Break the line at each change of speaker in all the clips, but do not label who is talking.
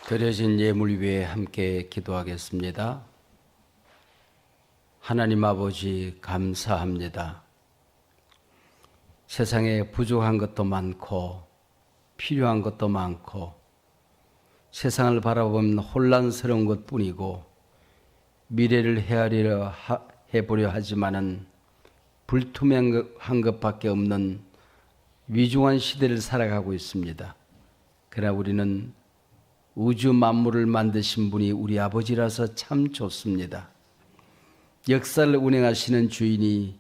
드려진 예물 위에 함께 기도하겠습니다. 하나님 아버지 감사합니다. 세상에 부족한 것도 많고 필요한 것도 많고 세상을 바라보면 혼란스러운 것뿐이고 미래를 헤아리려 해보려 하지만은 불투명한 것밖에 없는 위중한 시대를 살아가고 있습니다. 그러나 우리는 우주 만물을 만드신 분이 우리 아버지라서 참 좋습니다. 역사를 운행하시는 주인이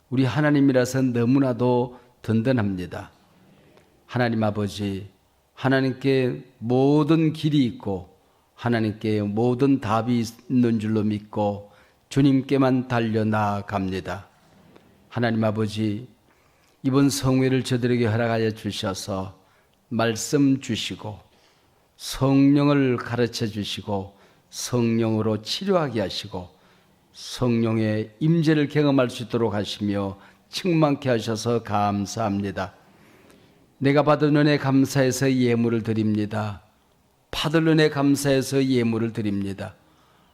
우리 하나님이라서 너무나도 든든합니다. 하나님 아버지, 하나님께 모든 길이 있고 하나님께 모든 답이 있는 줄로 믿고 주님께만 달려 나아갑니다. 하나님 아버지, 이번 성회를 저들에게 허락하여 주셔서 말씀 주시고 성령을 가르쳐 주시고 성령으로 치료하게 하시고 성령의 임재를 경험할 수 있도록 하시며 충만케 하셔서 감사합니다. 내가 받은 은혜 감사해서 예물을 드립니다. 받을 은혜 감사해서 예물을 드립니다.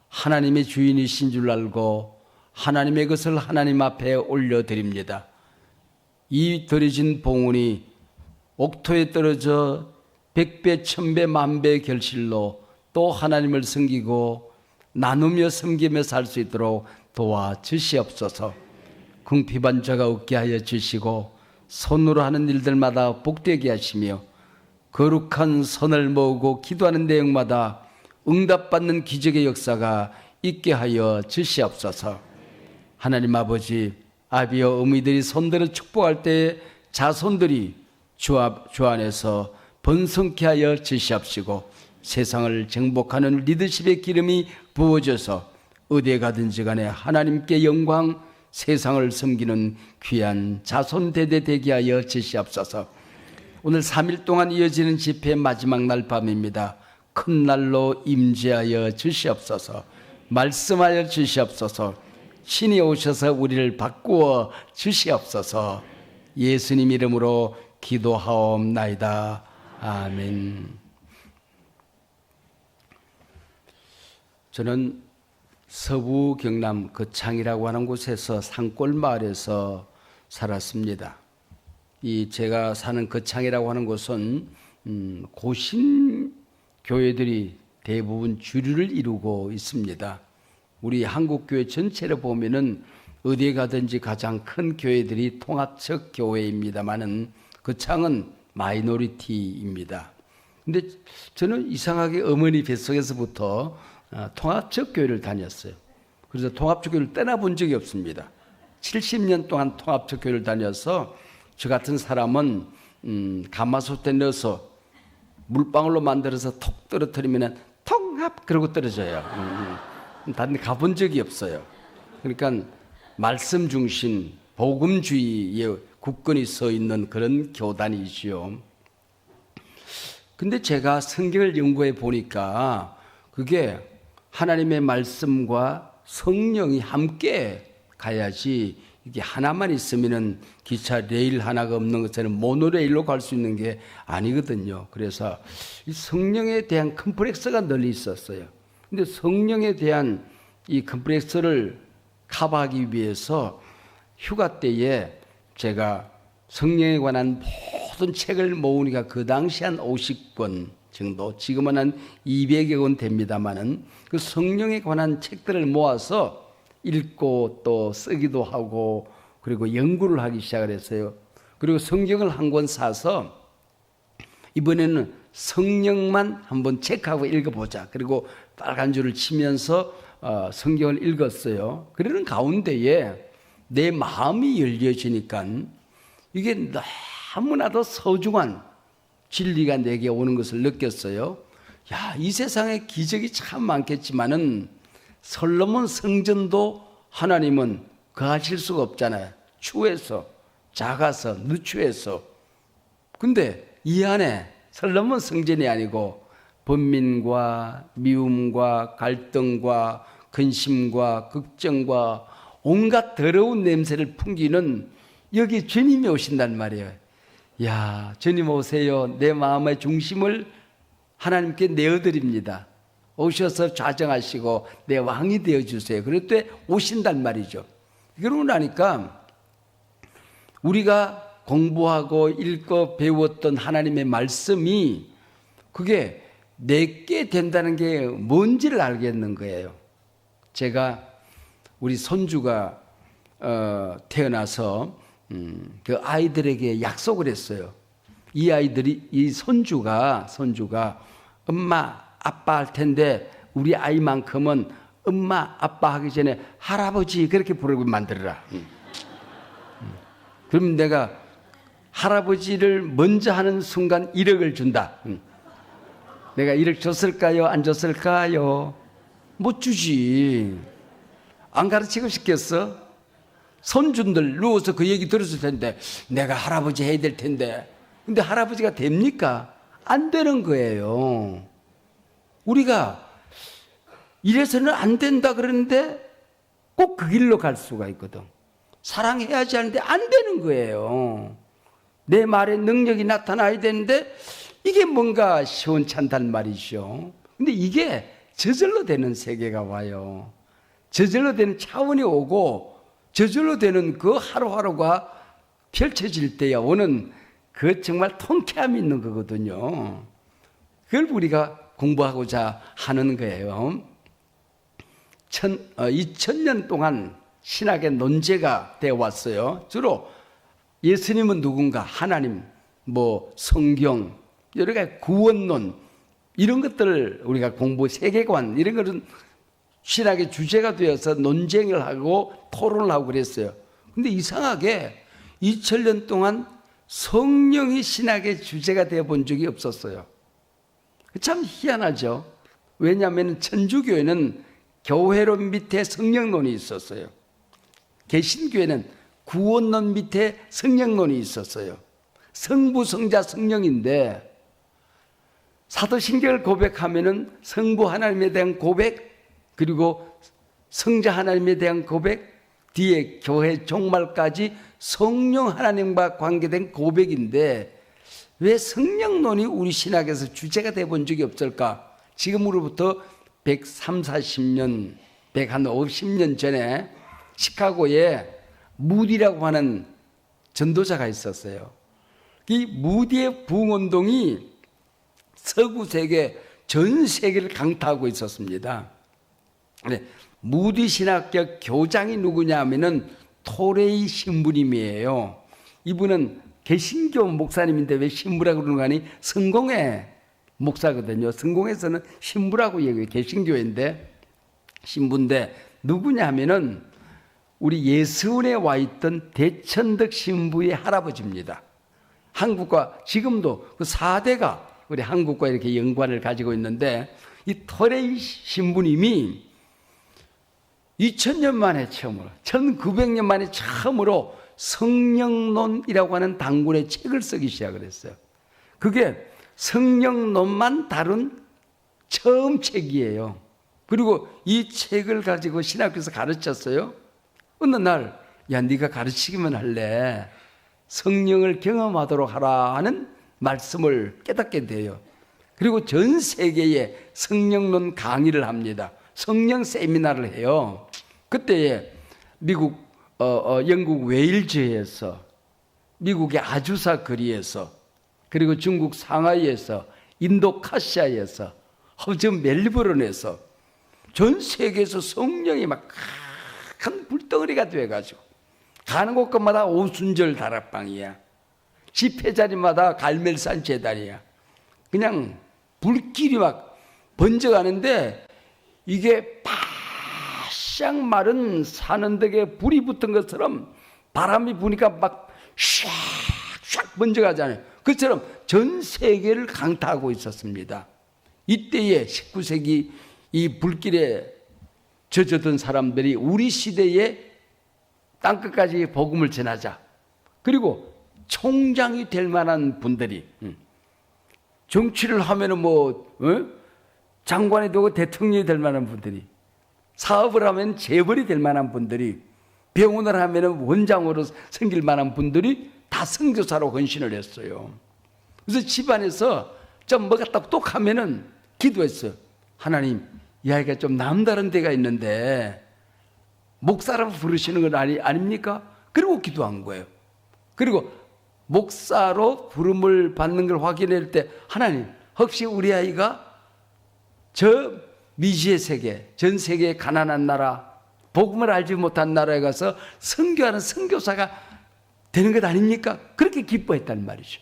하나님의 주인이신 줄 알고 하나님의 것을 하나님 앞에 올려드립니다. 이 드려진 봉헌이 옥토에 떨어져 100배, 1000배, 만배의 결실로 또 하나님을 섬기고 나누며 섬기며 살 수 있도록 도와주시옵소서. 궁핍한 자가 없게 하여 주시고 손으로 하는 일들마다 복되게 하시며 거룩한 선을 모으고 기도하는 내용마다 응답받는 기적의 역사가 있게 하여 주시옵소서. 하나님 아버지, 아비와 어미들이 손들어 축복할 때에 자손들이 주 안에서 번성케 하여 주시옵시고 세상을 정복하는 리더십의 기름이 부어져서 어디에 가든지 간에 하나님께 영광, 세상을 섬기는 귀한 자손 대대 되게 하여 주시옵소서. 오늘 3일 동안 이어지는 집회의 마지막 날 밤입니다. 큰 날로 임재하여 주시옵소서. 말씀하여 주시옵소서. 신이 오셔서 우리를 바꾸어 주시옵소서. 예수님 이름으로 기도하옵나이다. 아멘. 저는 서부 경남 거창이라고 하는 곳에서 산골 마을에서 살았습니다. 이 제가 사는 거창이라고 하는 곳은 고신 교회들이 대부분 주류를 이루고 있습니다. 우리 한국 교회 전체를 보면은 어디에 가든지 가장 큰 교회들이 통합적 교회입니다만은 거창은 마이너리티입니다. 근데 저는 이상하게 어머니 뱃속에서부터 통합적 교회를 다녔어요. 그래서 통합적 교회를 떠나본 적이 없습니다. 70년 동안 통합적 교회를 다녀서 저 같은 사람은 가마솥에 넣어서 물방울로 만들어서 톡 떨어뜨리면 통합 그러고 떨어져요. 다른 데 가본 적이 없어요. 그러니까 말씀 중심, 복음주의에 굳건히 서 있는 그런 교단이지요. 근데 제가 성경을 연구해 보니까 그게 하나님의 말씀과 성령이 함께 가야지 이게 하나만 있으면은 기차 레일 하나가 없는 것처럼 모노레일로 갈 수 있는 게 아니거든요. 그래서 이 성령에 대한 컴플렉스가 널리 있었어요. 근데 성령에 대한 이 컴플렉스를 커버하기 위해서 휴가 때에 제가 성령에 관한 모든 책을 모으니까 그 당시 한 50권 정도, 지금은 한 200여 권 됩니다만은 그 성령에 관한 책들을 모아서 읽고 또 쓰기도 하고 그리고 연구를 하기 시작을 했어요. 그리고 성경을 한 권 사서 이번에는 성령만 한번 체크하고 읽어보자. 그리고 빨간 줄을 치면서 성경을 읽었어요. 그러는 가운데에 내 마음이 열려지니까 이게 너무나도 소중한 진리가 내게 오는 것을 느꼈어요. 야, 이 세상에 기적이 참 많겠지만은 솔로몬 성전도 하나님은 거하실 수가 없잖아요. 추해서, 작아서, 누추해서. 근데 이 안에 솔로몬 성전이 아니고 번민과 미움과 갈등과 근심과 걱정과 온갖 더러운 냄새를 풍기는 여기 주님이 오신단 말이에요. 야, 주님 오세요. 내 마음의 중심을 하나님께 내어드립니다. 오셔서 좌정하시고 내 왕이 되어주세요. 그럴 때 오신단 말이죠. 그러고 나니까 우리가 공부하고 읽고 배웠던 하나님의 말씀이 그게 내게 된다는 게 뭔지를 알겠는 거예요. 제가 우리 손주가 태어나서 그 아이들에게 약속을 했어요. 이 손주가 엄마 아빠 할 텐데 우리 아이만큼은 엄마 아빠 하기 전에 할아버지 그렇게 부르고 만들어라. 그럼 내가 할아버지를 먼저 하는 순간 1억을 준다. 내가 1억 줬을까요? 안 줬을까요? 못 주지. 안 가르치고 싶겠어? 손주들 누워서 그 얘기 들었을 텐데 내가 할아버지 해야 될 텐데. 근데 할아버지가 됩니까? 안 되는 거예요. 우리가 이래서는 안 된다 그러는데 꼭 그 길로 갈 수가 있거든. 사랑해야지 하는데 안 되는 거예요. 내 말에 능력이 나타나야 되는데 이게 뭔가 시원찮단 말이죠. 근데 이게 저절로 되는 세계가 와요. 저절로 되는 차원이 오고 저절로 되는 그 하루하루가 펼쳐질 때야 오는 그 정말 통쾌함이 있는 거거든요. 그걸 우리가 공부하고자 하는 거예요. 2000년 동안 신학의 논제가 되어 왔어요. 주로 예수님은 누군가, 하나님, 성경, 여러 가지 구원론 이런 것들을 우리가 공부, 세계관 이런 것은 신학의 주제가 되어서 논쟁을 하고 토론을 하고 그랬어요. 근데 이상하게 2000년 동안 성령이 신학의 주제가 되어 본 적이 없었어요. 참 희한하죠. 왜냐하면 천주교회는 교회론 밑에 성령론이 있었어요. 개신교회는 구원론 밑에 성령론이 있었어요. 성부, 성자, 성령인데 사도신경을 고백하면은 성부 하나님에 대한 고백, 그리고 성자 하나님에 대한 고백, 뒤에 교회 종말까지 성령 하나님과 관계된 고백인데 왜 성령론이 우리 신학에서 주제가 돼 본 적이 없을까? 지금으로부터 130, 150년 전에 시카고에 무디라고 하는 전도자가 있었어요. 이 무디의 부흥운동이 서구 세계 전 세계를 강타하고 있었습니다. 무디 신학교 교장이 누구냐 하면은 토레이 신부님이에요. 이분은 개신교 목사님인데 왜 신부라고 그러는 거 아니? 성공회 목사거든요. 성공회에서는 신부라고 얘기해요. 개신교인데 신부인데 누구냐 하면은 우리 예수원에 와 있던 대천덕 신부의 할아버지입니다. 한국과 지금도 그 4대가 우리 한국과 이렇게 연관을 가지고 있는데 이 토레이 신부님이 2000년 만에 처음으로 1900년 만에 처음으로 성령론이라고 하는 단권의 책을 쓰기 시작을 했어요. 그게 성령론만 다룬 처음 책이에요. 그리고 이 책을 가지고 신학교에서 가르쳤어요. 어느 날, 야, 네가 가르치기만 할래. 성령을 경험하도록 하라 하는 말씀을 깨닫게 돼요. 그리고 전 세계에 성령론 강의를 합니다. 성령 세미나를 해요. 그때에 미국, 영국 웨일즈에서, 미국의 아주사 거리에서, 그리고 중국 상하이에서, 인도 카시아에서, 허전 멜버른에서 전 세계에서 성령이 막 큰 불덩어리가 돼가지고 가는 곳마다 오순절 다락방이야. 집회 자리마다 갈멜산 제단이야. 그냥 불길이 막 번져가는데 이게 바싹 마른 산언덕에 불이 붙은 것처럼 바람이 부니까 막 샥샥 번져가잖아요. 그처럼 전 세계를 강타하고 있었습니다. 이때에 19세기 이 불길에 젖어든 사람들이 우리 시대에 땅끝까지 복음을 전하자. 그리고 총장이 될 만한 분들이 정치를 하면은 장관이 되고 대통령이 될 만한 분들이, 사업을 하면 재벌이 될 만한 분들이, 병원을 하면은 원장으로 섬길 만한 분들이 다 선교사로 헌신을 했어요. 그래서 집안에서 좀 뭐가 똑똑하면은 기도했어요. 하나님, 이 아이가 좀 남다른 데가 있는데 목사라고 부르시는 건 아닙니까? 그리고 기도한 거예요. 그리고 목사로 부름을 받는 걸 확인할 때 하나님, 혹시 우리 아이가 저 미지의 세계, 전 세계의 가난한 나라, 복음을 알지 못한 나라에 가서 선교하는 선교사가 되는 것 아닙니까? 그렇게 기뻐했단 말이죠.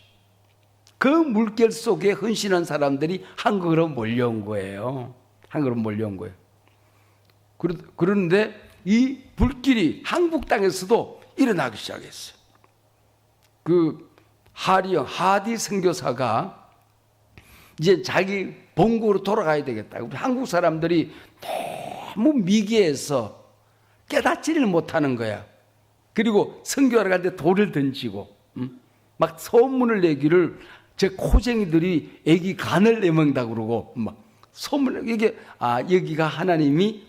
그 물결 속에 헌신한 사람들이 한국으로 몰려온 거예요. 한국으로 몰려온 거예요. 그런데 이 불길이 한국 땅에서도 일어나기 시작했어요. 그 하디 선교사가 이제 자기 본국으로 돌아가야 되겠다. 우리 한국 사람들이 너무 미개해서 깨닫지를 못하는 거야. 그리고 선교하러 갈 때 돌을 던지고 막 소문을 내기를 제 코쟁이들이 애기 간을 내먹는다고 그러고 막 소문을 이게 여기가 하나님이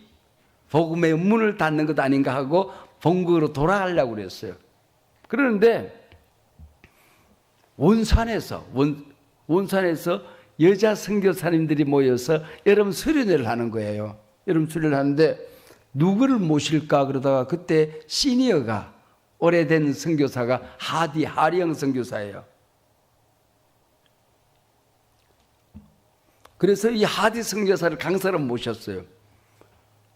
복음의 문을 닫는 것 아닌가 하고 본국으로 돌아가려고 그랬어요. 그러는데 원산에서 여자 선교사님들이 모여서 여름 수련회를 하는 거예요. 여름 수련회를 하는데 누구를 모실까 그러다가 그때 시니어가 오래된 선교사가 하리영 선교사예요. 그래서 이 하디 선교사를 강사로 모셨어요.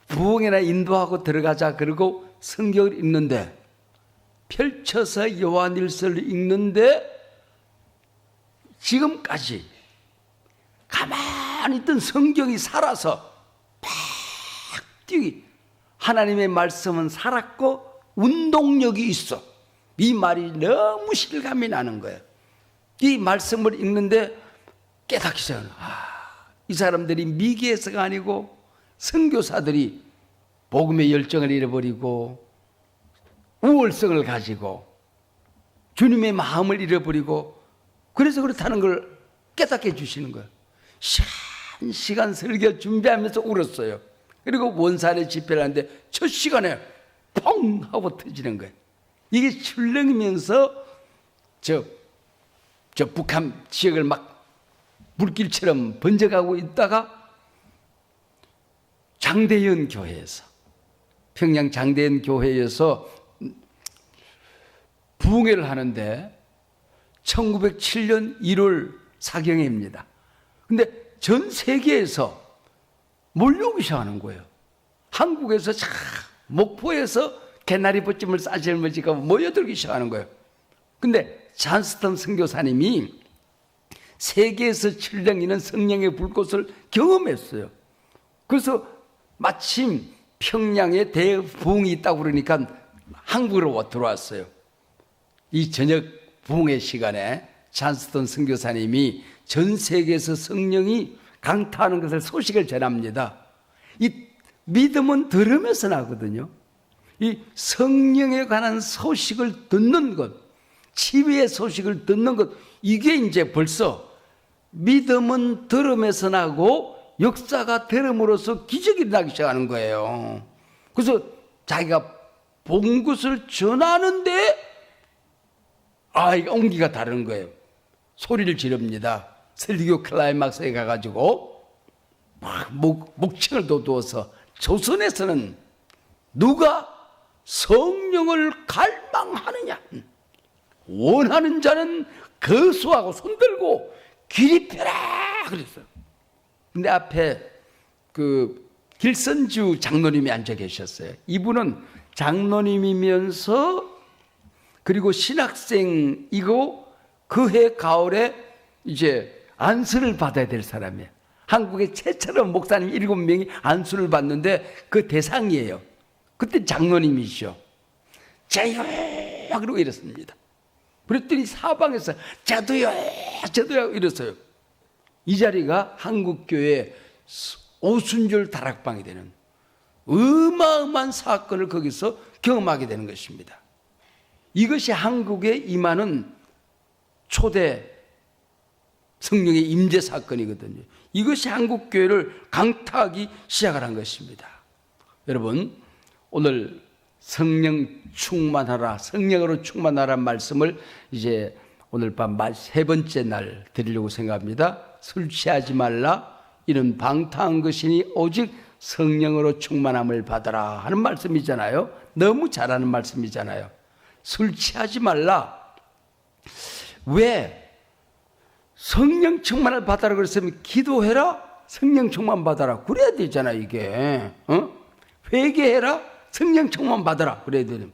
부흥회나 인도하고 들어가자 그러고 성경을 읽는데 펼쳐서 요한일서를 읽는데 지금까지 가만히 있던 성경이 살아서 팍 뛰기. 하나님의 말씀은 살았고 운동력이 있어. 이 말이 너무 실감이 나는 거예요. 이 말씀을 읽는데 깨닫기 시작해요. 이 사람들이 미개해서가 아니고 선교사들이 복음의 열정을 잃어버리고 우월성을 가지고 주님의 마음을 잃어버리고 그래서 그렇다는 걸 깨닫게 해주시는 거예요. 시간 설교 준비하면서 울었어요. 그리고 원산에 집회를 하는데 첫 시간에 펑 하고 터지는 거예요. 이게 출렁이면서 저 북한 지역을 막 물길처럼 번져가고 있다가 장대현 교회에서 평양 장대현 교회에서 부흥회를 하는데 1907년 1월 사경회입니다. 근데 전 세계에서 몰려오기 시작하는 거예요. 한국에서 목포에서 개나리 봇짐을 싸질머지가 모여들기 시작하는 거예요. 근데 잔스턴 선교사님이 세계에서 출렁이는 성령의 불꽃을 경험했어요. 그래서 마침 평양에 대부흥이 있다고 그러니까 한국으로 들어왔어요. 이 저녁 부흥의 시간에 잔스턴 선교사님이 전 세계에서 성령이 강타하는 것을 소식을 전합니다. 이 믿음은 들으면서 나거든요. 이 성령에 관한 소식을 듣는 것, 치유의 소식을 듣는 것, 이게 이제 벌써 믿음은 들으면서 나고 역사가 들음으로써 기적이 나기 시작하는 거예요. 그래서 자기가 본 것을 전하는데 이게 온기가 다른 거예요. 소리를 지릅니다. 설교 클라이막스에 가가지고 막 목청을 돋우어서 조선에서는 누가 성령을 갈망하느냐, 원하는 자는 거수하고 손들고 길이 펴라 그랬어요. 근데 앞에 그 길선주 장로님이 앉아 계셨어요. 이분은 장로님이면서 그리고 신학생이고 그 해 가을에 이제 안수를 받아야 될 사람이에요. 한국에 최초로 목사님 7명이 안수를 받는데 그 대상이에요. 그때 장로님이시죠. 저요 그러고 이랬습니다. 그랬더니 사방에서 저도요 이랬어요. 이 자리가 한국교회 오순절 다락방이 되는 어마어마한 사건을 거기서 경험하게 되는 것입니다. 이것이 한국에 임하는 초대 성령의 임재 사건이거든요. 이것이 한국교회를 강타하기 시작을 한 것입니다. 여러분, 오늘 성령 충만하라, 성령으로 충만하라 말씀을 이제 오늘 밤 세 번째 날 드리려고 생각합니다. 술 취하지 말라. 이는 방탕한 것이니 오직 성령으로 충만함을 받아라 하는 말씀이잖아요. 너무 잘하는 말씀이잖아요. 술 취하지 말라. 왜? 성령 충만을 받아라 그랬으면 기도해라, 성령 충만 받아라 그래야 되잖아. 이게 회개해라, 성령 충만 받아라 그래야 되는.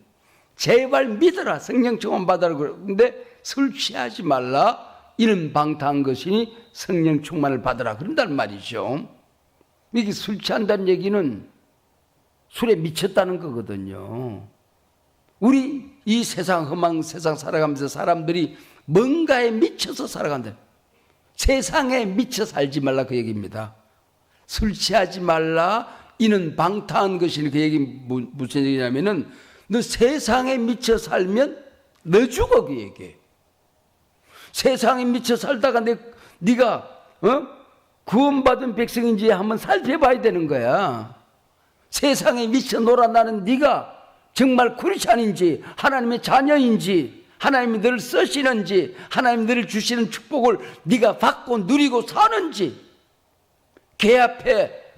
제발 믿어라, 성령 충만 받아라 그런데 술 취하지 말라. 이는 방탕한 것이니 성령 충만을 받아라 그런다는 말이죠. 이게 술 취한다는 얘기는 술에 미쳤다는 거거든요. 우리 이 세상, 험한 세상 살아가면서 사람들이 뭔가에 미쳐서 살아간다. 세상에 미쳐 살지 말라 그 얘기입니다. 술 취하지 말라. 이는 방탕한 것이니 그 얘기 무슨 얘기냐면은 너 세상에 미쳐 살면 너 죽어 그 얘기예요. 세상에 미쳐 살다가 네가 구원받은 백성인지 한번 살펴봐야 되는 거야. 세상에 미쳐 놀아나는 네가 정말 크리스찬인지 하나님의 자녀인지 하나님이 너를 쓰시는지 하나님이 너를 주시는 축복을 네가 받고 누리고 사는지. 개 앞에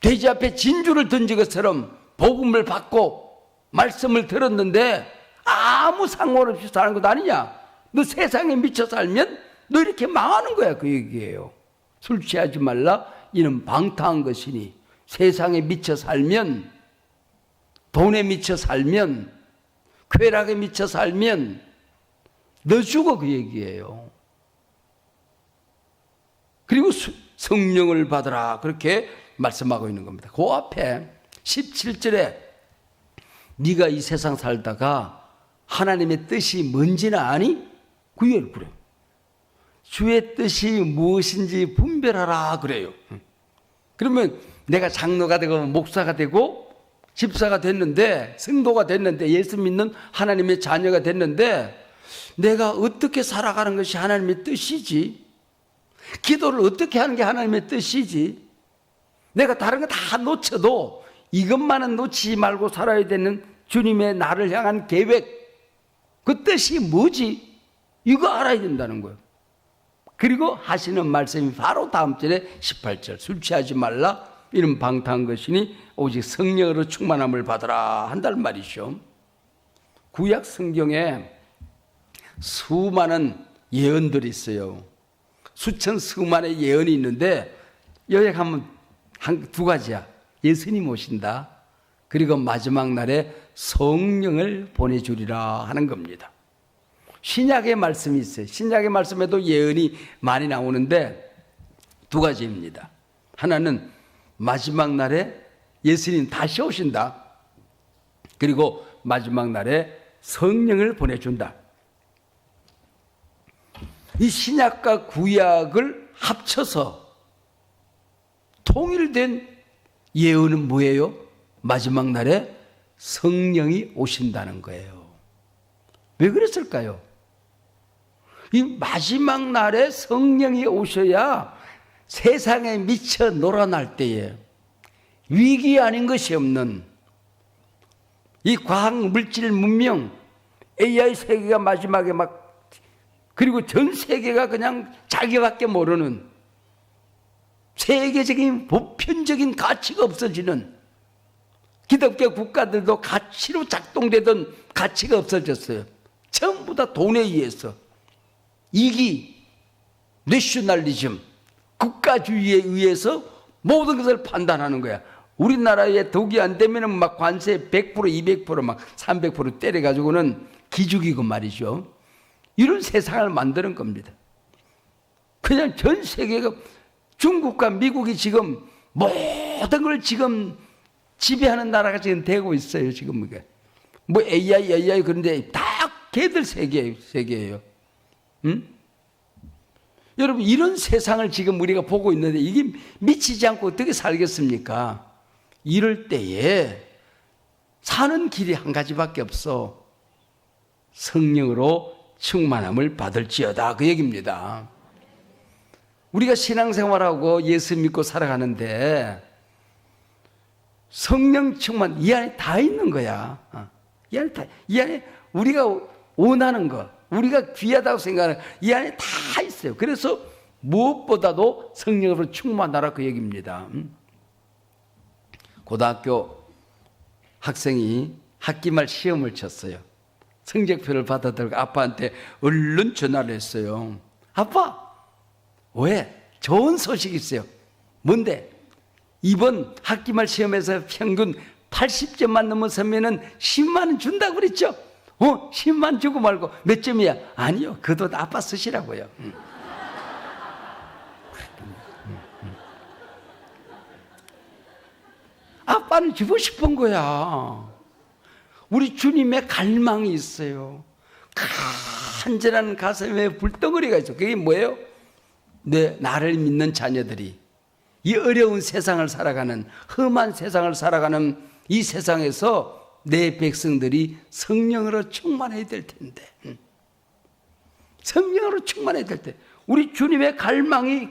돼지 앞에 진주를 던진 것처럼 복음을 받고 말씀을 들었는데 아무 상관없이 사는 것 아니냐. 너 세상에 미쳐 살면 너 이렇게 망하는 거야 그 얘기예요. 술 취하지 말라. 이는 방탕한 것이니. 세상에 미쳐 살면, 돈에 미쳐 살면, 쾌락에 미쳐 살면 너 죽어 그 얘기예요. 그리고 성령을 받으라 그렇게 말씀하고 있는 겁니다. 그 앞에 17절에 네가 이 세상 살다가 하나님의 뜻이 뭔지는 아니? 그래. 주의 뜻이 무엇인지 분별하라 그래요. 그러면 내가 장로가 되고 목사가 되고 집사가 됐는데 성도가 됐는데 예수 믿는 하나님의 자녀가 됐는데 내가 어떻게 살아가는 것이 하나님의 뜻이지? 기도를 어떻게 하는 게 하나님의 뜻이지? 내가 다른 거 다 놓쳐도 이것만은 놓치지 말고 살아야 되는 주님의 나를 향한 계획, 그 뜻이 뭐지? 이거 알아야 된다는 거예요. 그리고 하시는 말씀이 바로 다음 절에 18절. 술 취하지 말라. 이는 방탕한 것이니 오직 성령으로 충만함을 받으라 한다는 말이죠. 구약 성경에 수많은 예언들이 있어요. 수천 수만의 예언이 있는데 여기 하면 두 가지야. 예수님 오신다. 그리고 마지막 날에 성령을 보내주리라 하는 겁니다. 신약의 말씀이 있어요. 신약의 말씀에도 예언이 많이 나오는데 두 가지입니다. 하나는 마지막 날에 예수님 다시 오신다. 그리고 마지막 날에 성령을 보내준다. 이 신약과 구약을 합쳐서 통일된 예언은 뭐예요? 마지막 날에 성령이 오신다는 거예요. 왜 그랬을까요? 이 마지막 날에 성령이 오셔야 세상에 미쳐 놀아날 때에 위기 아닌 것이 없는 이 과학 물질 문명 AI 세계가 마지막에 막 그리고 전 세계가 그냥 자기밖에 모르는 세계적인 보편적인 가치가 없어지는 기독교 국가들도 가치로 작동되던 가치가 없어졌어요. 전부 다 돈에 의해서 이기, 내셔널리즘, 국가주의에 의해서 모든 것을 판단하는 거야. 우리나라에 독이 안 되면은 막 관세 100%, 200%, 막 300% 때려가지고는 기죽이고 말이죠. 이런 세상을 만드는 겁니다. 그냥 전 세계가 중국과 미국이 지금 모든 걸 지금 지배하는 나라가 지금 되고 있어요. 지금 이게 뭐 AI 그런데 다 걔들 세계예요. 응? 여러분 이런 세상을 지금 우리가 보고 있는데 이게 미치지 않고 어떻게 살겠습니까? 이럴 때에 사는 길이 한 가지밖에 없어. 성령으로 충만함을 받을지어다 그 얘기입니다. 우리가 신앙생활하고 예수 믿고 살아가는데 성령 충만 이 안에 다 있는 거야. 이 안에 우리가 원하는 거, 우리가 귀하다고 생각하는 이 안에 다 있어요. 그래서 무엇보다도 성령으로 충만하라 그 얘기입니다. 고등학교 학생이 학기말 시험을 쳤어요. 성적표를 받아들고 아빠한테 얼른 전화를 했어요. 아빠, 왜? 좋은 소식이 있어요. 뭔데? 이번 학기말 시험에서 평균 80점만 넘어서면은 10만 원 준다고 그랬죠? 10만 원 주고 말고 몇 점이야? 아니요, 그 돈 아빠 쓰시라고요. 아빠는 주고 싶은 거야. 우리 주님의 갈망이 있어요. 간절한 가슴에 불덩어리가 있어. 그게 뭐예요? 나를 믿는 자녀들이 이 어려운 세상을 살아가는, 험한 세상을 살아가는 이 세상에서 내 백성들이 성령으로 충만해야 될 텐데, 성령으로 충만해야 될 때, 우리 주님의 갈망이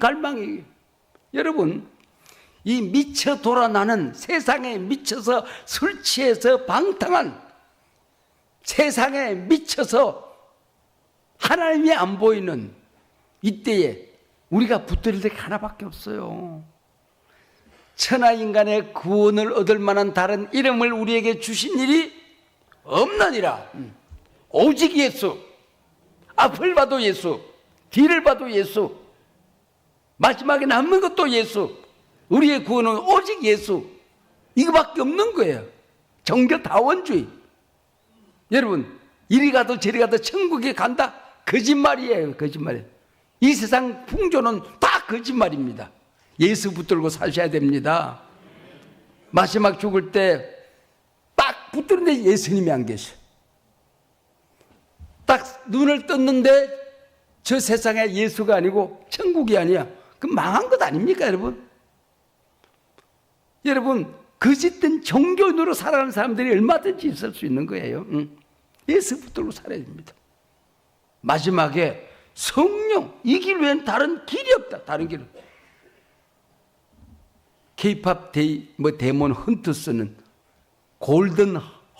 여러분, 이 미쳐 돌아나는 세상에 미쳐서 술 취해서 방탕한 세상에 미쳐서 하나님이 안 보이는 이때에 우리가 붙들릴 게 하나밖에 없어요. 천하인간의 구원을 얻을 만한 다른 이름을 우리에게 주신 일이 없느니라. 오직 예수. 앞을 봐도 예수, 뒤를 봐도 예수, 마지막에 남는 것도 예수. 우리의 구원은 오직 예수. 이거밖에 없는 거예요. 정교다원주의. 여러분, 이리 가도 저리 가도 천국에 간다? 거짓말이에요. 거짓말이에요. 이 세상 풍조는 다 거짓말입니다. 예수 붙들고 사셔야 됩니다. 마지막 죽을 때 딱 붙드는데 예수님이 안 계셔. 딱 눈을 떴는데 저 세상에 예수가 아니고 천국이 아니야. 그럼 망한 것 아닙니까, 여러분? 여러분, 거짓된 종교인으로 살아가는 사람들이 얼마든지 있을 수 있는 거예요. 예수 붙들고 살아야 됩니다. 마지막에 성령, 이 길 외엔 다른 길이 없다. 다른 길은. K-팝 데몬 헌트스는 골든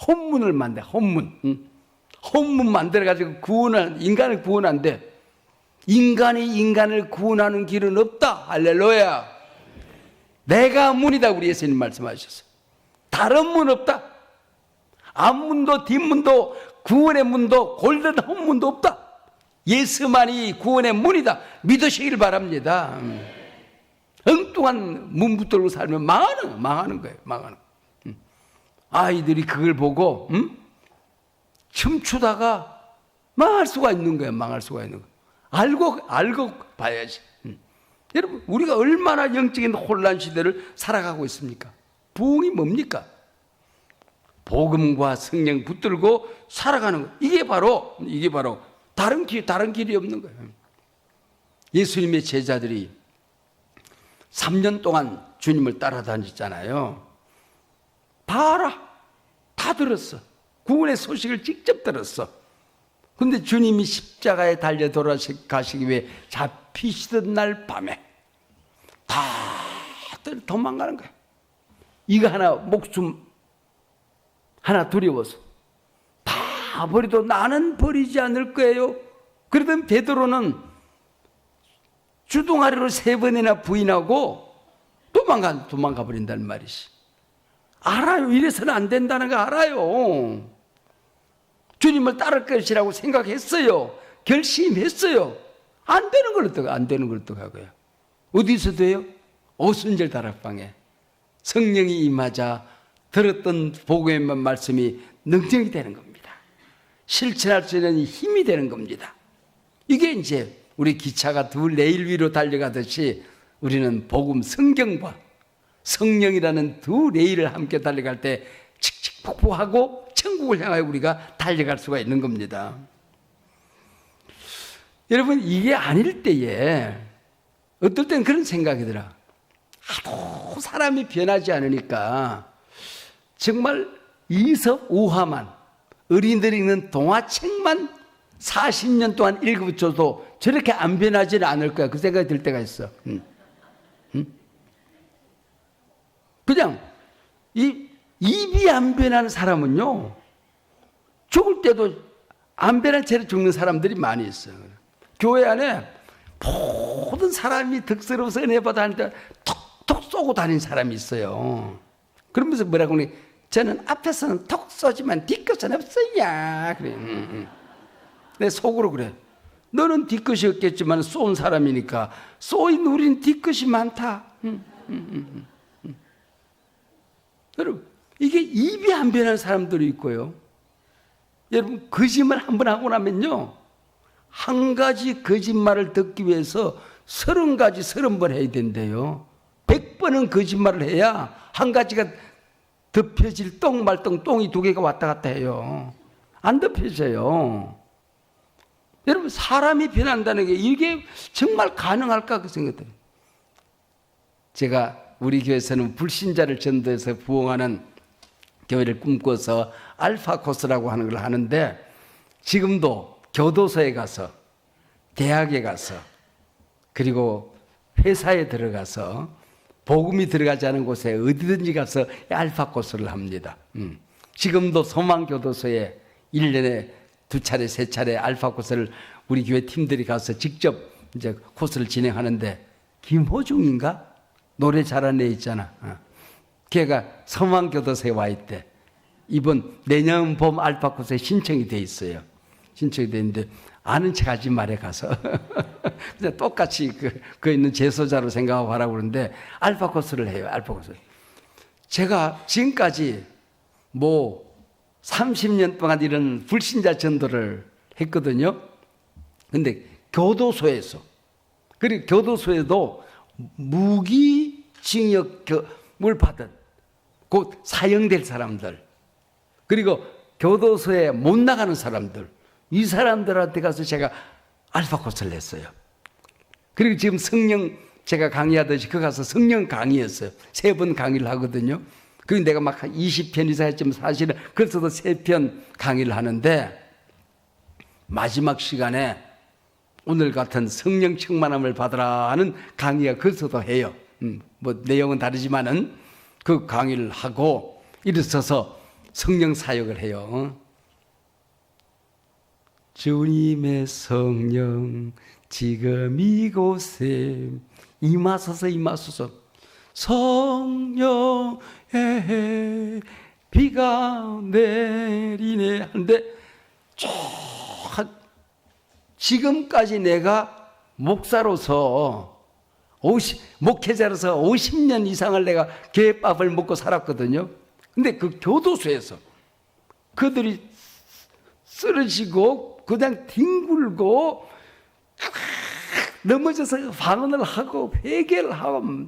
혼문을 만들, 혼문 만들어가지고 인간을 구원한대. 인간이 인간을 구원하는 길은 없다. 할렐루야. 내가 문이다. 우리 예수님 말씀하셨어요. 다른 문 없다. 앞문도 뒷문도 구원의 문도 골든 홈문도 없다. 예수만이 구원의 문이다. 믿으시길 바랍니다. 엉뚱한 문 붙들고 살면 망하는 거예요. 망하는 거예요. 아이들이 그걸 보고 춤추다가 망할 수가 있는 거예요. 망할 수가 있는 거예요. 알고 봐야지. 여러분, 우리가 얼마나 영적인 혼란 시대를 살아가고 있습니까? 부흥이 뭡니까? 복음과 성령 붙들고 살아가는 거. 이게 바로 다른 길이 없는 거예요. 예수님의 제자들이 3년 동안 주님을 따라다녔잖아요. 봐라, 다 들었어. 구원의 소식을 직접 들었어. 근데 주님이 십자가에 달려 돌아가시기 위해 잡히시던 날 밤에 다들 도망가는 거야. 이거 하나, 목숨 하나 두려워서 다 버리도 나는 버리지 않을 거예요. 그러던 베드로는 주둥아리로 3번이나 부인하고 도망가 버린다는 말이지. 알아요. 이래서는 안 된다는 거 알아요. 주님을 따를 것이라고 생각했어요. 결심했어요. 안 되는 걸 어떡하고요. 어디서 돼요? 오순절 다락방에 성령이 임하자 들었던 복음의 말씀이 능력이 되는 겁니다. 실천할 수 있는 힘이 되는 겁니다. 이게 이제 우리 기차가 두 레일 위로 달려가듯이 우리는 복음 성경과 성령이라는 두 레일을 함께 달려갈 때 칙칙폭폭하고 천국을 향하여 우리가 달려갈 수가 있는 겁니다. 여러분, 이게 아닐 때에 어떨 땐 그런 생각이 들어. 하도 사람이 변하지 않으니까 정말 이섭 우화만, 어린이들이 읽는 동화책만 40년 동안 읽어줘도 저렇게 안 변하지는 않을 거야. 그 생각이 들 때가 있어. 그냥 입이 안 변하는 사람은요, 죽을 때도 안 변한 채로 죽는 사람들이 많이 있어요. 교회 안에 모든 모든 사람이 덕스러워서 은혜 받아 하는데 톡톡 쏘고 다니는 사람이 있어요. 그러면서 뭐라고 하니? 저는 앞에서는 톡 쏘지만 뒤끝은 없어야. 그래. 내 속으로 그래. 너는 뒤끝이 없겠지만 쏜 사람이니까 쏘인 우린 뒤끝이 많다. 여러분, 이게 입이 안 변하는 사람들이 있고요. 여러분, 거짓말 한 번 하고 나면요, 한 가지 거짓말을 듣기 위해서 30가지 30번 해야 된대요. 100번은 거짓말을 해야 한 가지가 덮여질 똥말똥, 똥이 2개가 왔다 갔다 해요. 안 덮여져요. 여러분, 사람이 변한다는 게 이게 정말 가능할까 그 생각들어요. 제가 우리 교회에서는 불신자를 전도해서 부흥하는 교회를 꿈꿔서 알파 코스라고 하는 걸 하는데, 지금도 교도소에 가서, 대학에 가서, 그리고 회사에 들어가서, 복음이 들어가지 않은 곳에 어디든지 가서 알파 코스를 합니다. 지금도 소망교도소에 1년에 2차례, 3차례 알파 코스를 우리 교회 팀들이 가서 직접 이제 코스를 진행하는데, 김호중인가? 노래 잘하는 애 있잖아. 걔가 소망교도소에 와 있대. 이번 내년 봄 알파 코스에 신청이 돼 있어요. 신청이 돼 있는데 아는 척 하지 말에 가서 그냥 똑같이 그 있는 재소자로 생각하고 하라고 그러는데 알파 코스를 해요. 알파 코스. 제가 지금까지 뭐 30년 동안 이런 불신자 전도를 했거든요. 근데 교도소에서, 그리고 교도소에도 무기징역을 받은 곧 사형될 사람들, 그리고 교도소에 못 나가는 사람들, 이 사람들한테 가서 제가 알파 코스를 했어요. 그리고 지금 성령, 제가 강의하듯이 그 가서 성령 강의했어요. 3번 강의를 하거든요. 그리고 내가 막 20편 이상 했지만 사실은 그래서도 3편 강의를 하는데, 마지막 시간에 오늘 같은 성령 충만함을 받으라 하는 강의가 거기서도 해요. 뭐 내용은 다르지만은 그 강의를 하고 일어서서 성령 사역을 해요. 주님의 성령 지금 이곳에 임하소서, 임하소서. 성령의 비가 내리네 하는데, 지금까지 내가 목사로서 목회자로서 50년 이상을 내가 개밥을 먹고 살았거든요. 근데 그 교도소에서 그들이 쓰러지고 그냥 뒹굴고 넘어져서 방언을 하고 회개를 하고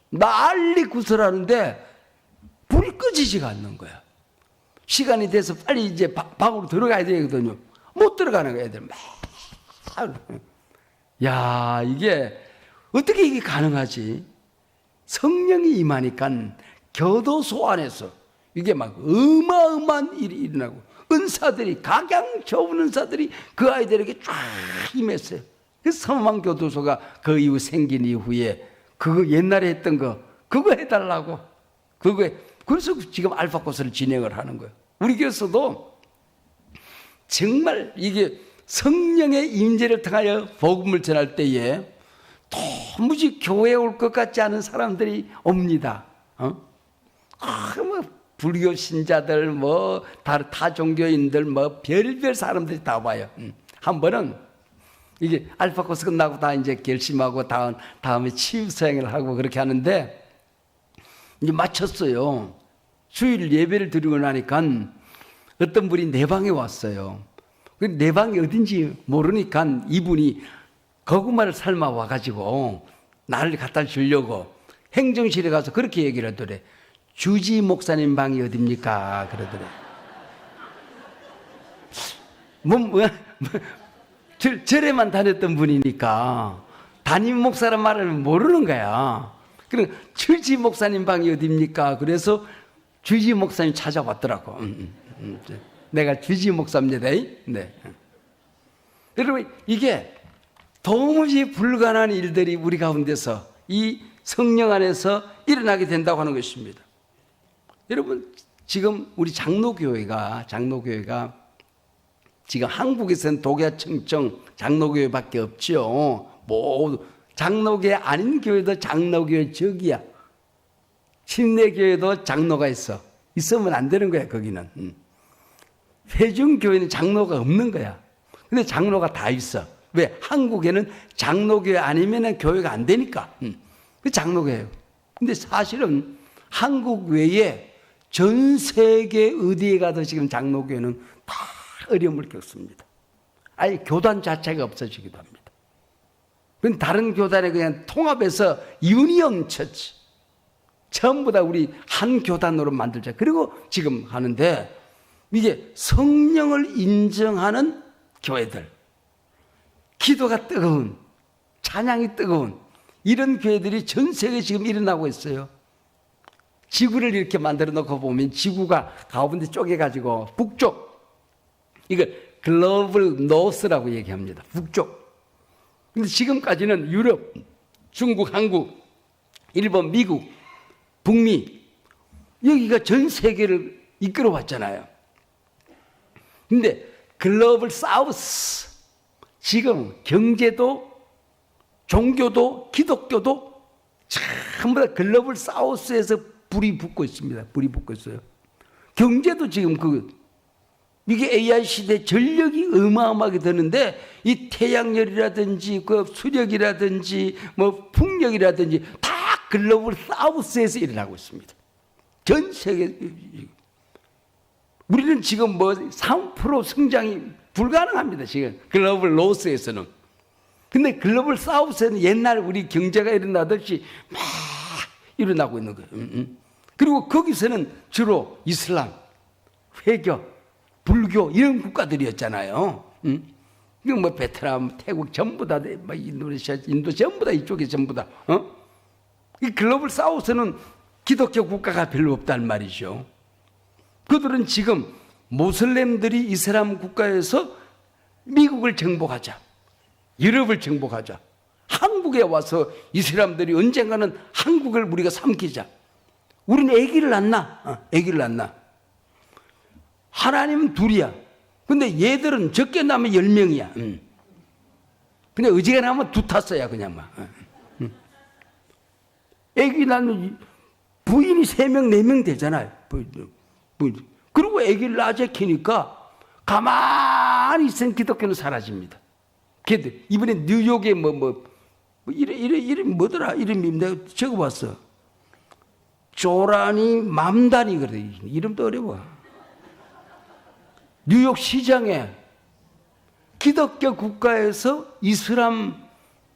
난리 구슬하는데 불이 꺼지지가 않는 거야. 시간이 돼서 빨리 이제 방으로 들어가야 되거든요. 못 들어가는 거야, 애들 막. 야, 이게 어떻게 이게 가능하지? 성령이 임하니까 교도소 안에서 이게 막 어마어마한 일이 일어나고, 은사들이, 각양 좋은 은사들이 그 아이들에게 쫙 임했어요. 그래서 소망교도소가 그 이후 생긴 이후에 그거 옛날에 했던 거 그거 해달라고, 그거에, 그래서 지금 알파 코스를 진행을 하는 거예요. 우리 교회에서도 정말 이게 성령의 임재를 통하여 복음을 전할 때에 도무지 교회에 올 것 같지 않은 사람들이 옵니다. 뭐 불교 신자들, 뭐 타 종교인들, 뭐 별별 사람들이 다 와요. 한 번은 이게 알파 코스 끝나고 다 이제 결심하고 다음에 치유 수행을 하고 그렇게 하는데, 이제 마쳤어요. 주일 예배를 드리고 나니까 어떤 분이 내 방에 왔어요. 내 방이 어딘지 모르니까 이분이 고구마를 삶아 와가지고 나를 갖다 주려고 행정실에 가서 그렇게 얘기를 하더래. 주지 목사님 방이 어딥니까? 그러더래. 절에만 다녔던 분이니까 담임 목사란 말을 모르는 거야. 그래, 주지 목사님 방이 어딥니까? 그래서 주지 목사님 찾아왔더라고. 내가 주지 목사입니다. 네. 여러분, 이게 도무지 불가능한 일들이 우리 가운데서 이 성령 안에서 일어나게 된다고 하는 것입니다. 여러분, 지금 우리 장로교회가 지금 한국에서는 독야 청청 장로교회밖에 없죠. 모두 장로교회 아닌 교회도 장로교회 적이야. 침례교회도 장로가 있어. 있으면 안 되는 거야, 거기는. 회중교회는 장로가 없는 거야. 근데 장로가 다 있어. 왜? 한국에는 장로교회 아니면 교회가 안 되니까. 그 장로교회예요. 근데 사실은 한국 외에 전 세계 어디에 가도 지금 장로교회는 다 어려움을 겪습니다. 아예 교단 자체가 없어지기도 합니다. 그건 다른 교단에 그냥 통합해서 유니언 처치. 전부 다 우리 한 교단으로 만들자. 그리고 지금 하는데 이게 성령을 인정하는 교회들, 기도가 뜨거운, 찬양이 뜨거운 이런 교회들이 전 세계에 지금 일어나고 있어요. 지구를 이렇게 만들어 놓고 보면 지구가 가운데 쪼개가지고 북쪽, 이걸 글로벌 노스라고 얘기합니다. 북쪽. 근데 지금까지는 유럽, 중국, 한국, 일본, 미국, 북미, 여기가 전 세계를 이끌어 왔잖아요. 근데 글로벌 사우스, 지금 경제도, 종교도, 기독교도 전부 다 글로벌 사우스에서 불이 붙고 있습니다. 불이 붙고 있어요. 경제도 지금 이게 AI 시대 전력이 어마어마하게 드는데 이 태양열이라든지 그 수력이라든지 뭐 풍력이라든지 다 글로벌 사우스에서 일어나고 있습니다. 전 세계. 우리는 지금 뭐 3% 성장이 불가능합니다. 지금 글로벌 노스에서는. 근데 글로벌 사우스에는 옛날 우리 경제가 일어나듯이 막 일어나고 있는 거예요. 그리고 거기서는 주로 이슬람, 회교, 불교 이런 국가들이었잖아요. 이거 뭐 베트남, 태국 전부 다, 뭐 인도네시아, 인도 전부 다 이쪽에 전부 다. 이 글로벌 사우스는 기독교 국가가 별로 없단 말이죠. 그들은 지금 모슬렘들이 이슬람 국가에서 미국을 정복하자, 유럽을 정복하자, 한국에 와서 이 사람들이 언젠가는 한국을 우리가 삼키자. 우리는 아기를 낳나? 아기를 낳나? 하나님은 둘이야. 근데 얘들은 적게 낳으면 10명이야. 근데 어지간하면 두 탔어야 그냥 막. 아기 낳는 부인이 3명, 4명 되잖아요. 그리고 아기를 낳아 키니까 가만히 있은 기독교는 사라집니다. 이번에 뉴욕에 이름 뭐더라? 이름이 내가 적어봤어. 조라니 맘다니 그래. 이름도 어려워. 뉴욕 시장에 기독교 국가에서 이슬람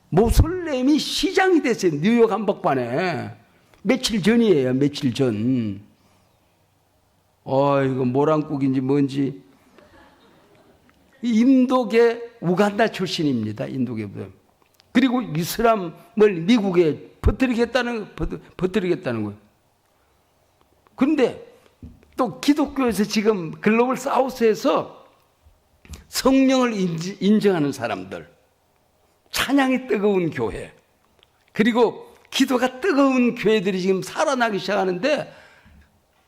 모슬렘이 시장이 됐어요. 뉴욕 한복판에. 며칠 전이에요. 며칠 전. 이거 모란국인지 뭔지. 인도계 우간다 출신입니다. 인도계. 그리고 이슬람을 미국에 퍼뜨리겠다는 거예요. 그런데 또 기독교에서 지금 글로벌 사우스에서 성령을 인정하는 사람들, 찬양이 뜨거운 교회, 그리고 기도가 뜨거운 교회들이 지금 살아나기 시작하는데,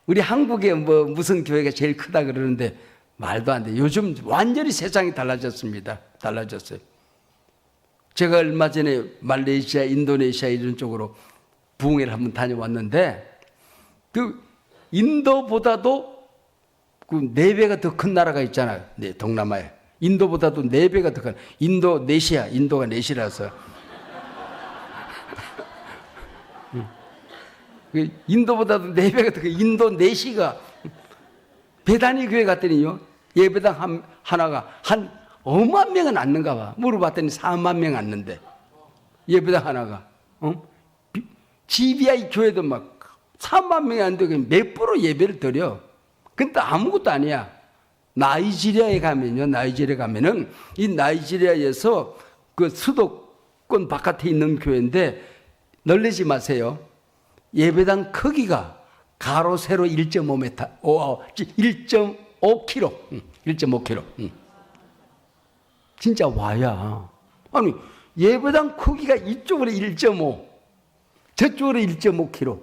우리 한국에 뭐 무슨 교회가 제일 크다 그러는데 말도 안 돼. 요즘 완전히 세상이 달라졌습니다. 달라졌어요. 제가 얼마 전에 말레이시아, 인도네시아 이런 쪽으로 부흥회를 한번 다녀왔는데, 그 인도보다도 그 4배가 더 큰 나라가 있잖아요. 네, 동남아에. 인도보다도 4배가 더 큰, 인도네시아, 인도가 넷이라서. 인도보다도 4배가 더 큰 인도네시가 배단위 교회 갔더니요, 예배당 하나가 한 5만 명은 앉는가 봐. 물어봤더니 4만 명 앉는데, 예배당 하나가. GBI 교회도 막 4만 명이 안 되고 몇 프로 예배를 드려. 근데 아무것도 아니야. 나이지리아에 가면은 이 나이지리아에서 그 수도권 바깥에 있는 교회인데, 놀라지 마세요. 예배당 크기가 가로 세로 1.5m, 1.5km, 1.5km. 진짜 와야. 아니, 예배당 크기가 이쪽으로 1.5, 저쪽으로 1.5km.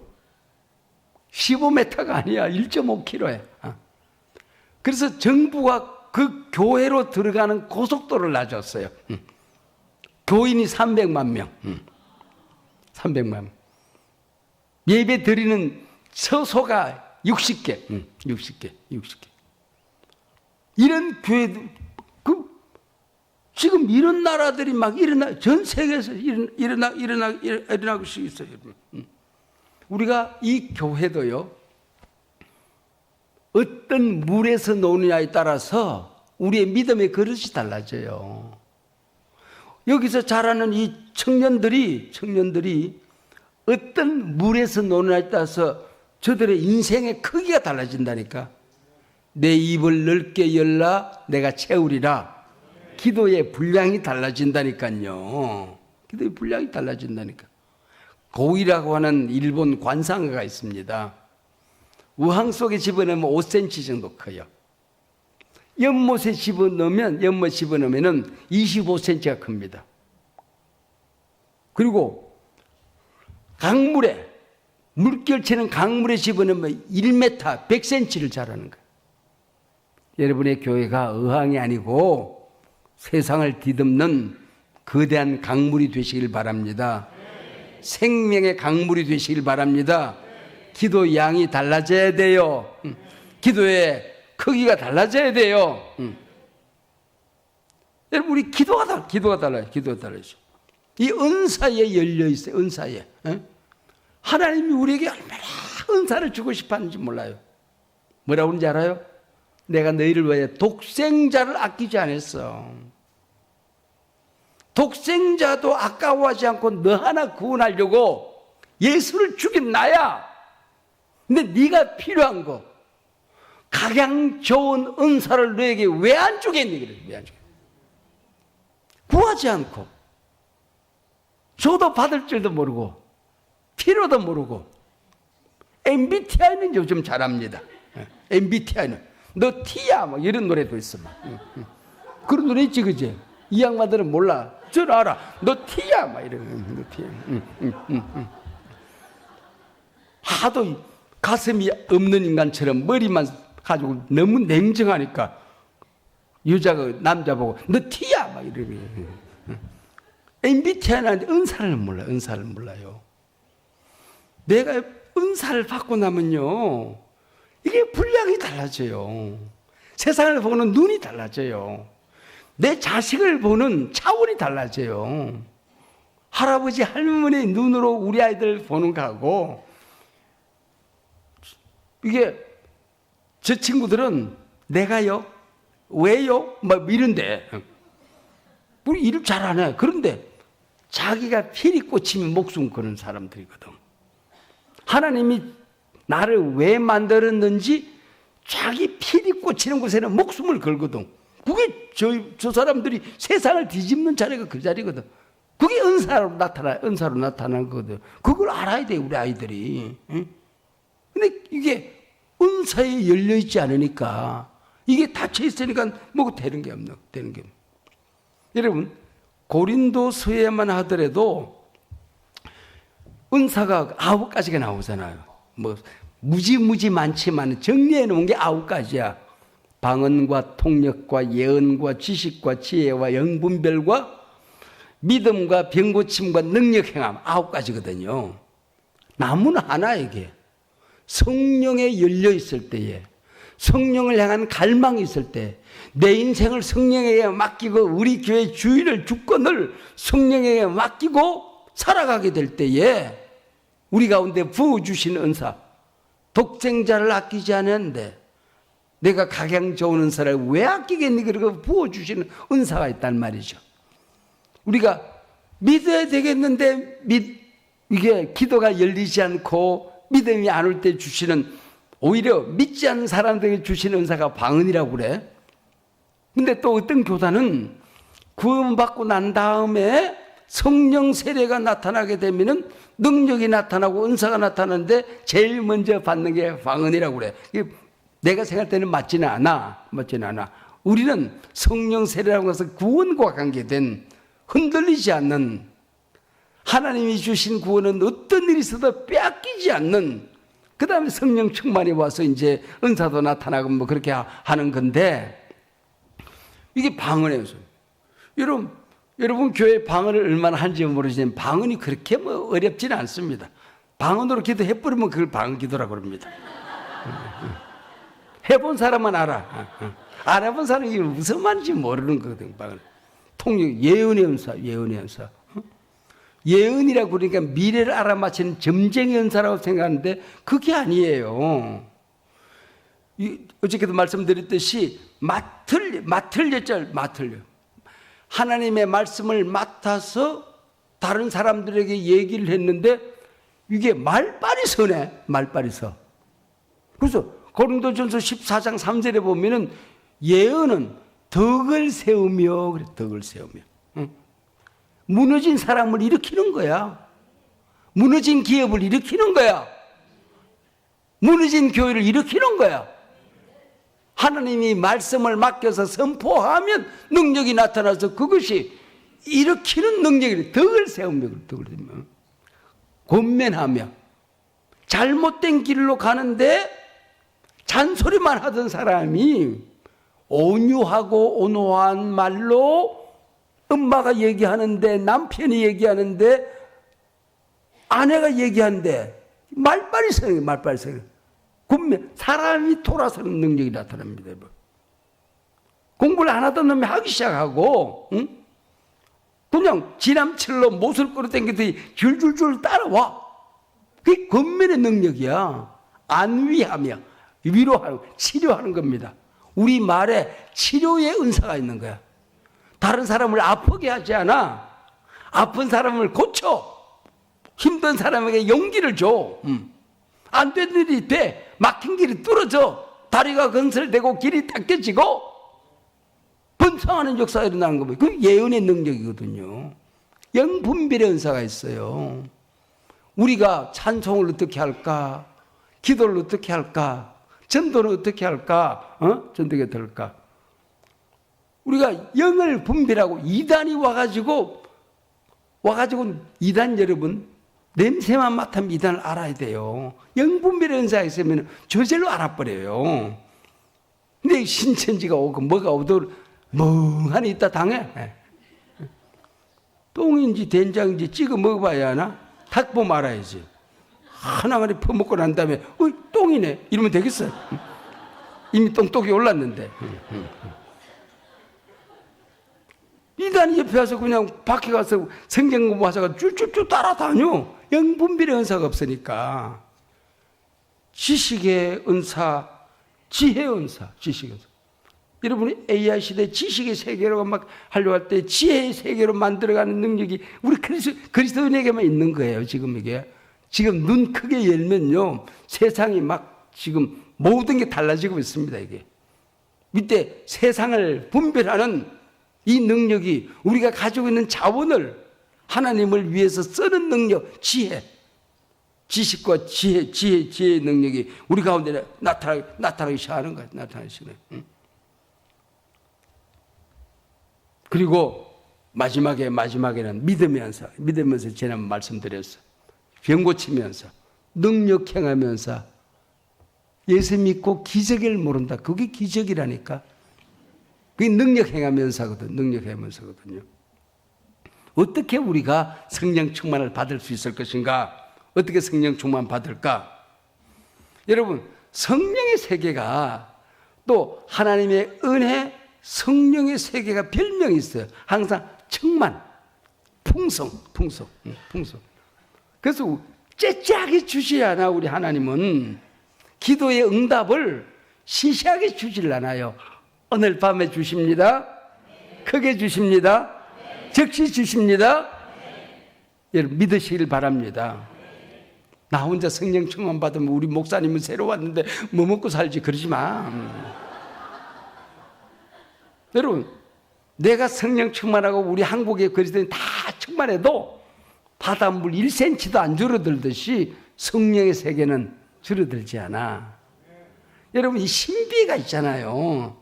15m가 아니야. 1.5km야. 그래서 정부가 그 교회로 들어가는 고속도로를 놔줬어요. 교인이 300만 명. 300만. 예배 드리는 처소가 60개. 60개. 이런 교회도, 지금 이런 나라들이 막 전 세계에서 일어나고 있어요. 우리가 이 교회도요, 어떤 물에서 노느냐에 따라서 우리의 믿음의 그릇이 달라져요. 여기서 자라는 이 청년들이 어떤 물에서 노느냐에 따라서 저들의 인생의 크기가 달라진다니까. 내 입을 넓게 열라 내가 채우리라. 기도의 분량이 달라진다니까요. 기도의 분량이 달라진다니까. 고이라고 하는 일본 관상어가 있습니다. 우항 속에 집어넣으면 5cm 정도 커요. 연못에 집어넣으면 25cm가 큽니다. 그리고 강물에, 물결치는 강물에 집어넣으면 1m, 100cm를 자라는 거예요. 여러분의 교회가 어항이 아니고 세상을 뒤덮는 거대한 강물이 되시길 바랍니다. 생명의 강물이 되시길 바랍니다. 기도 양이 달라져야 돼요. 기도의 크기가 달라져야 돼요. 여러분, 우리 기도가 달라요. 이 은사에 열려 있어요. 은사에. 하나님이 우리에게 얼마나 은사를 주고 싶어 하는지 몰라요. 뭐라고 하는지 알아요? 내가 너희를 위해 독생자를 아끼지 않았어. 독생자도 아까워하지 않고 너 하나 구원하려고 예수를 죽인 나야. 근데 네가 필요한 거, 가장 좋은 은사를 너에게 왜 안 주겠니? 그래, 왜 안 주겠니? 구하지 않고, 줘도 받을 줄도 모르고, 필요도 모르고. MBTI는 요즘 잘합니다. MBTI는 너 T야, 뭐 이런 노래도 있어. 그런 노래 있지, 그지? 이 양반들은 몰라. 저는 알아. 너 T야, 막 이런. 너 T야. 하도 가슴이 없는 인간처럼 머리만 가지고 너무 냉정하니까 여자가 남자 보고 너 T야, 막 이러고. MBTI는 은사를 몰라요. 은사를 몰라요. 내가 은사를 받고 나면요, 이게 분량이 달라져요. 세상을 보는 눈이 달라져요. 내 자식을 보는 차원이 달라져요. 할아버지 할머니 눈으로 우리 아이들 보는 거하고, 이게 저 친구들은 내가요, 왜요, 막 이런데 우리 일을 잘 안 해. 그런데 자기가 필이 꽂히면 목숨 거는 사람들이거든. 하나님이 나를 왜 만들었는지 자기 필이 꽂히는 곳에는 목숨을 걸거든. 그게 저 사람들이 세상을 뒤집는 자리가 그 자리거든. 그게 은사로 나타나는 거거든. 그걸 알아야 돼, 우리 아이들이. 응? 근데 이게 은사에 열려있지 않으니까, 이게 닫혀있으니까 뭐 되는 게 없는. 여러분, 고린도서에만 하더라도 은사가 9가지가 나오잖아요. 뭐 무지 많지만 정리해 놓은 게 9가지야. 방언과 통역과 예언과 지식과 지혜와 영분별과 믿음과 병고침과 능력 행함, 9가지거든요. 나무는 하나에게 성령에 열려 있을 때에, 성령을 향한 갈망이 있을 때, 내 인생을 성령에게 맡기고 우리 교회 주일을 주권을 성령에게 맡기고 살아가게 될 때에 우리 가운데 부어주신 은사, 독생자를 아끼지 않았는데 내가 가장 좋은 은사를 왜 아끼겠니? 그러고 부어주시는 은사가 있단 말이죠. 우리가 믿어야 되겠는데 이게 기도가 열리지 않고 믿음이 안 올 때 주시는, 오히려 믿지 않는 사람들에게 주시는 은사가 방언이라고 그래. 근데 또 어떤 교단은 구원받고 난 다음에 성령 세례가 나타나게 되면은 능력이 나타나고 은사가 나타나는데 제일 먼저 받는 게 방언이라고 그래. 내가 생각할 때는 맞지는 않아. 우리는 성령 세례라고 해서 구원과 관계된, 흔들리지 않는, 하나님이 주신 구원은 어떤 일이 있어도 빼앗기지 않는, 그 다음에 성령 충만이 와서 이제 은사도 나타나고 뭐 그렇게 하는 건데, 이게 방언이에요. 여러분, 여러분 교회 방언을 얼마나 한지 모르지만 방언이 그렇게 뭐 어렵지는 않습니다. 방언으로 기도해버리면 그걸 방언 기도라고 그럽니다. 해본 사람만 알아. 안 해본 사람이 이게 무슨 말인지 모르는 거거든. 방언. 통역 예언의 은사, 예언의 은사. 예언이라고 그러니까 미래를 알아맞히는 점쟁이 은사라고 생각하는데 그게 아니에요. 어저께도 말씀드렸듯이 맡을려절 맡을려. 하나님의 말씀을 맡아서 다른 사람들에게 얘기를 했는데 이게 말빨이 서네. 말빨이 서. 그래서 고린도전서 14장 3절에 보면은 예언은 덕을 세우며 그래. 덕을 세우며. 응? 무너진 사람을 일으키는 거야. 무너진 기업을 일으키는 거야. 무너진 교회를 일으키는 거야. 하나님이 말씀을 맡겨서 선포하면 능력이 나타나서 그것이 일으키는 능력이 덕을 세우며 덕을 세우며 권면하며 잘못된 길로 가는데 잔소리만 하던 사람이 온유하고 온화한 말로 엄마가 얘기하는데 남편이 얘기하는데 아내가 얘기하는데 말빨이 서요. 말빨이 서요. 군면 사람이 돌아서는 능력이 나타납니다. 공부를 안 하던 놈이 하기 시작하고 응? 그냥 지남철로 못을 끌어당기듯이 줄줄줄 따라와. 그게 권면의 능력이야. 안위하며 위로하고 치료하는 겁니다. 우리 말에 치료의 은사가 있는 거야. 다른 사람을 아프게 하지 않아. 아픈 사람을 고쳐. 힘든 사람에게 용기를 줘. 안 되는 일이 돼. 막힌 길이 뚫어져. 다리가 건설되고 길이 닦여지고 번성하는 역사가 일어나는 겁니다. 그게 예언의 능력이거든요. 영분별의 은사가 있어요. 우리가 찬송을 어떻게 할까? 기도를 어떻게 할까? 전도를 어떻게 할까? 전도가 어떻게 할까? 우리가 영을 분별하고 이단이 와가지고 이단 여러분 냄새만 맡으면 이단을 알아야 돼요. 영분별의 은사가 있으면 저절로 알아버려요. 근데 신천지가 오고 뭐가 오도 멍하니 있다 당해. 똥인지 된장인지 찍어 먹어봐야 하나? 탁 보면 알아야지. 하나만에 퍼먹고 난 다음에 똥이네 이러면 되겠어요? 이미 똥똑이 올랐는데. 이단이 옆에 와서 그냥 밖에 가서 성경 공부하다가 쭈쭈쭈 따라다녀. 영분별의 은사가 없으니까. 지식의 은사, 지혜의 은사, 지식의 은사. 여러분이 AI 시대 지식의 세계로 막 하려고 할 때 지혜의 세계로 만들어가는 능력이 우리 그리스도인에게만 있는 거예요. 지금 이게. 지금 눈 크게 열면요. 세상이 막 지금 모든 게 달라지고 있습니다. 이게. 밑에 세상을 분별하는 이 능력이 우리가 가지고 있는 자원을 하나님을 위해서 쓰는 능력, 지혜, 지식과 지혜의 능력이 우리 가운데 나타나기 시작하는 거예요. 나타나기 시작해요. 그리고 마지막에는 믿으면서 지난번 말씀드렸어요. 병 고치면서 능력 행하면서 예수 믿고 기적을 모른다. 그게 기적이라니까. 그게 능력 행하면서거든. 능력 행하면서거든요. 어떻게 우리가 성령 충만을 받을 수 있을 것인가? 어떻게 성령 충만 받을까? 여러분, 성령의 세계가 또 하나님의 은혜, 성령의 세계가 별명이 있어요. 항상 충만, 풍성. 그래서 째째하게 주지 않아. 우리 하나님은 기도의 응답을 시시하게 주질 않아요. 오늘 밤에 주십니다. 크게 주십니다. 즉시 주십니다. 여러분 믿으시길 바랍니다. 나 혼자 성령 충만 받으면 우리 목사님은 새로 왔는데 뭐 먹고 살지 그러지 마. 여러분 내가 성령 충만하고 우리 한국의 그리스도인 다 충만해도 바닷물 1cm도 안 줄어들듯이 성령의 세계는 줄어들지 않아. 여러분 이 신비가 있잖아요.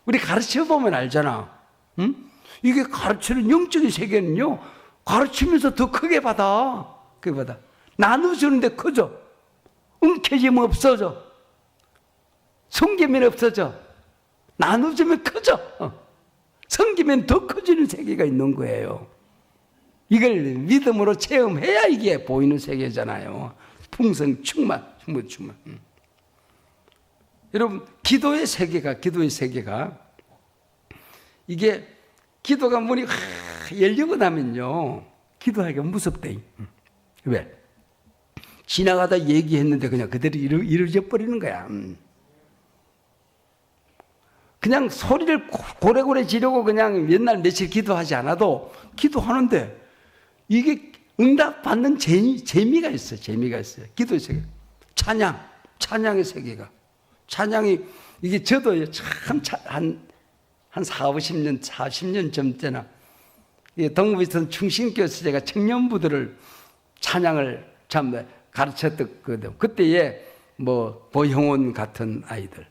우리 가르쳐보면 알잖아. 응? 이게 가르치는 영적인 세계는요 가르치면서 더 크게 받아. 크게 받아. 나눠주는데 커져. 움켜쥐면 없어져. 숨기면 없어져. 나눠주면 커져. 섬기면 더 커지는 세계가 있는 거예요. 이걸 믿음으로 체험해야 이게 보이는 세계잖아요. 풍성, 충만. 여러분, 기도의 세계가 이게 기도가 문이 열리고 나면요, 기도하기가 무섭대. 왜? 지나가다 얘기했는데 그냥 그대로 이루어져 버리는 거야. 그냥 소리를 고래고래 지르고 그냥 옛날 며칠 기도하지 않아도 기도하는데 이게 응답받는 재미가 있어요. 기도의 세계. 찬양의 세계가. 찬양이, 이게 저도 참 한 40년 전때나 동부에서 충신교에서 제가 청년부들을 찬양을 참 가르쳤거든요. 그때에 뭐 보형원 같은 아이들,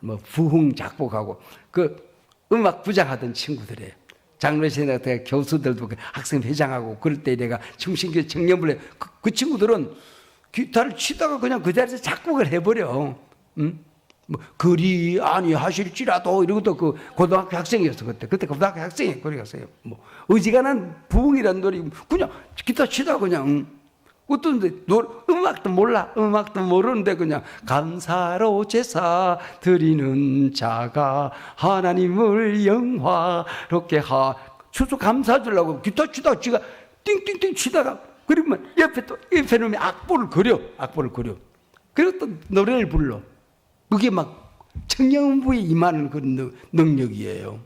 뭐 부흥 작곡하고 그 음악 부장하던 친구들이에요. 장로회나 교수들도 학생 회장하고 그럴 때 내가 충신교 청년부에 그 친구들은 기타를 치다가 그냥 그 자리에서 작곡을 해버려. 뭐 그리 아니 하실지라도 이러고도 그 고등학교 학생이었어 그때 고등학교 학생이에요. 그래가서요. 뭐 어지간한 부흥이란 노래 그냥 기타 치다가 그냥 어떤 음악도 모르는데 그냥 감사로 제사 드리는 자가 하나님을 영화롭게 추수 감사 주려고 기타 치다가 지가 띵띵띵 치다가 그러면 옆에 놈이 악보를 그려. 그리고 또 노래를 불러. 그게 막 청년부에 임하는 그런 능력이에요.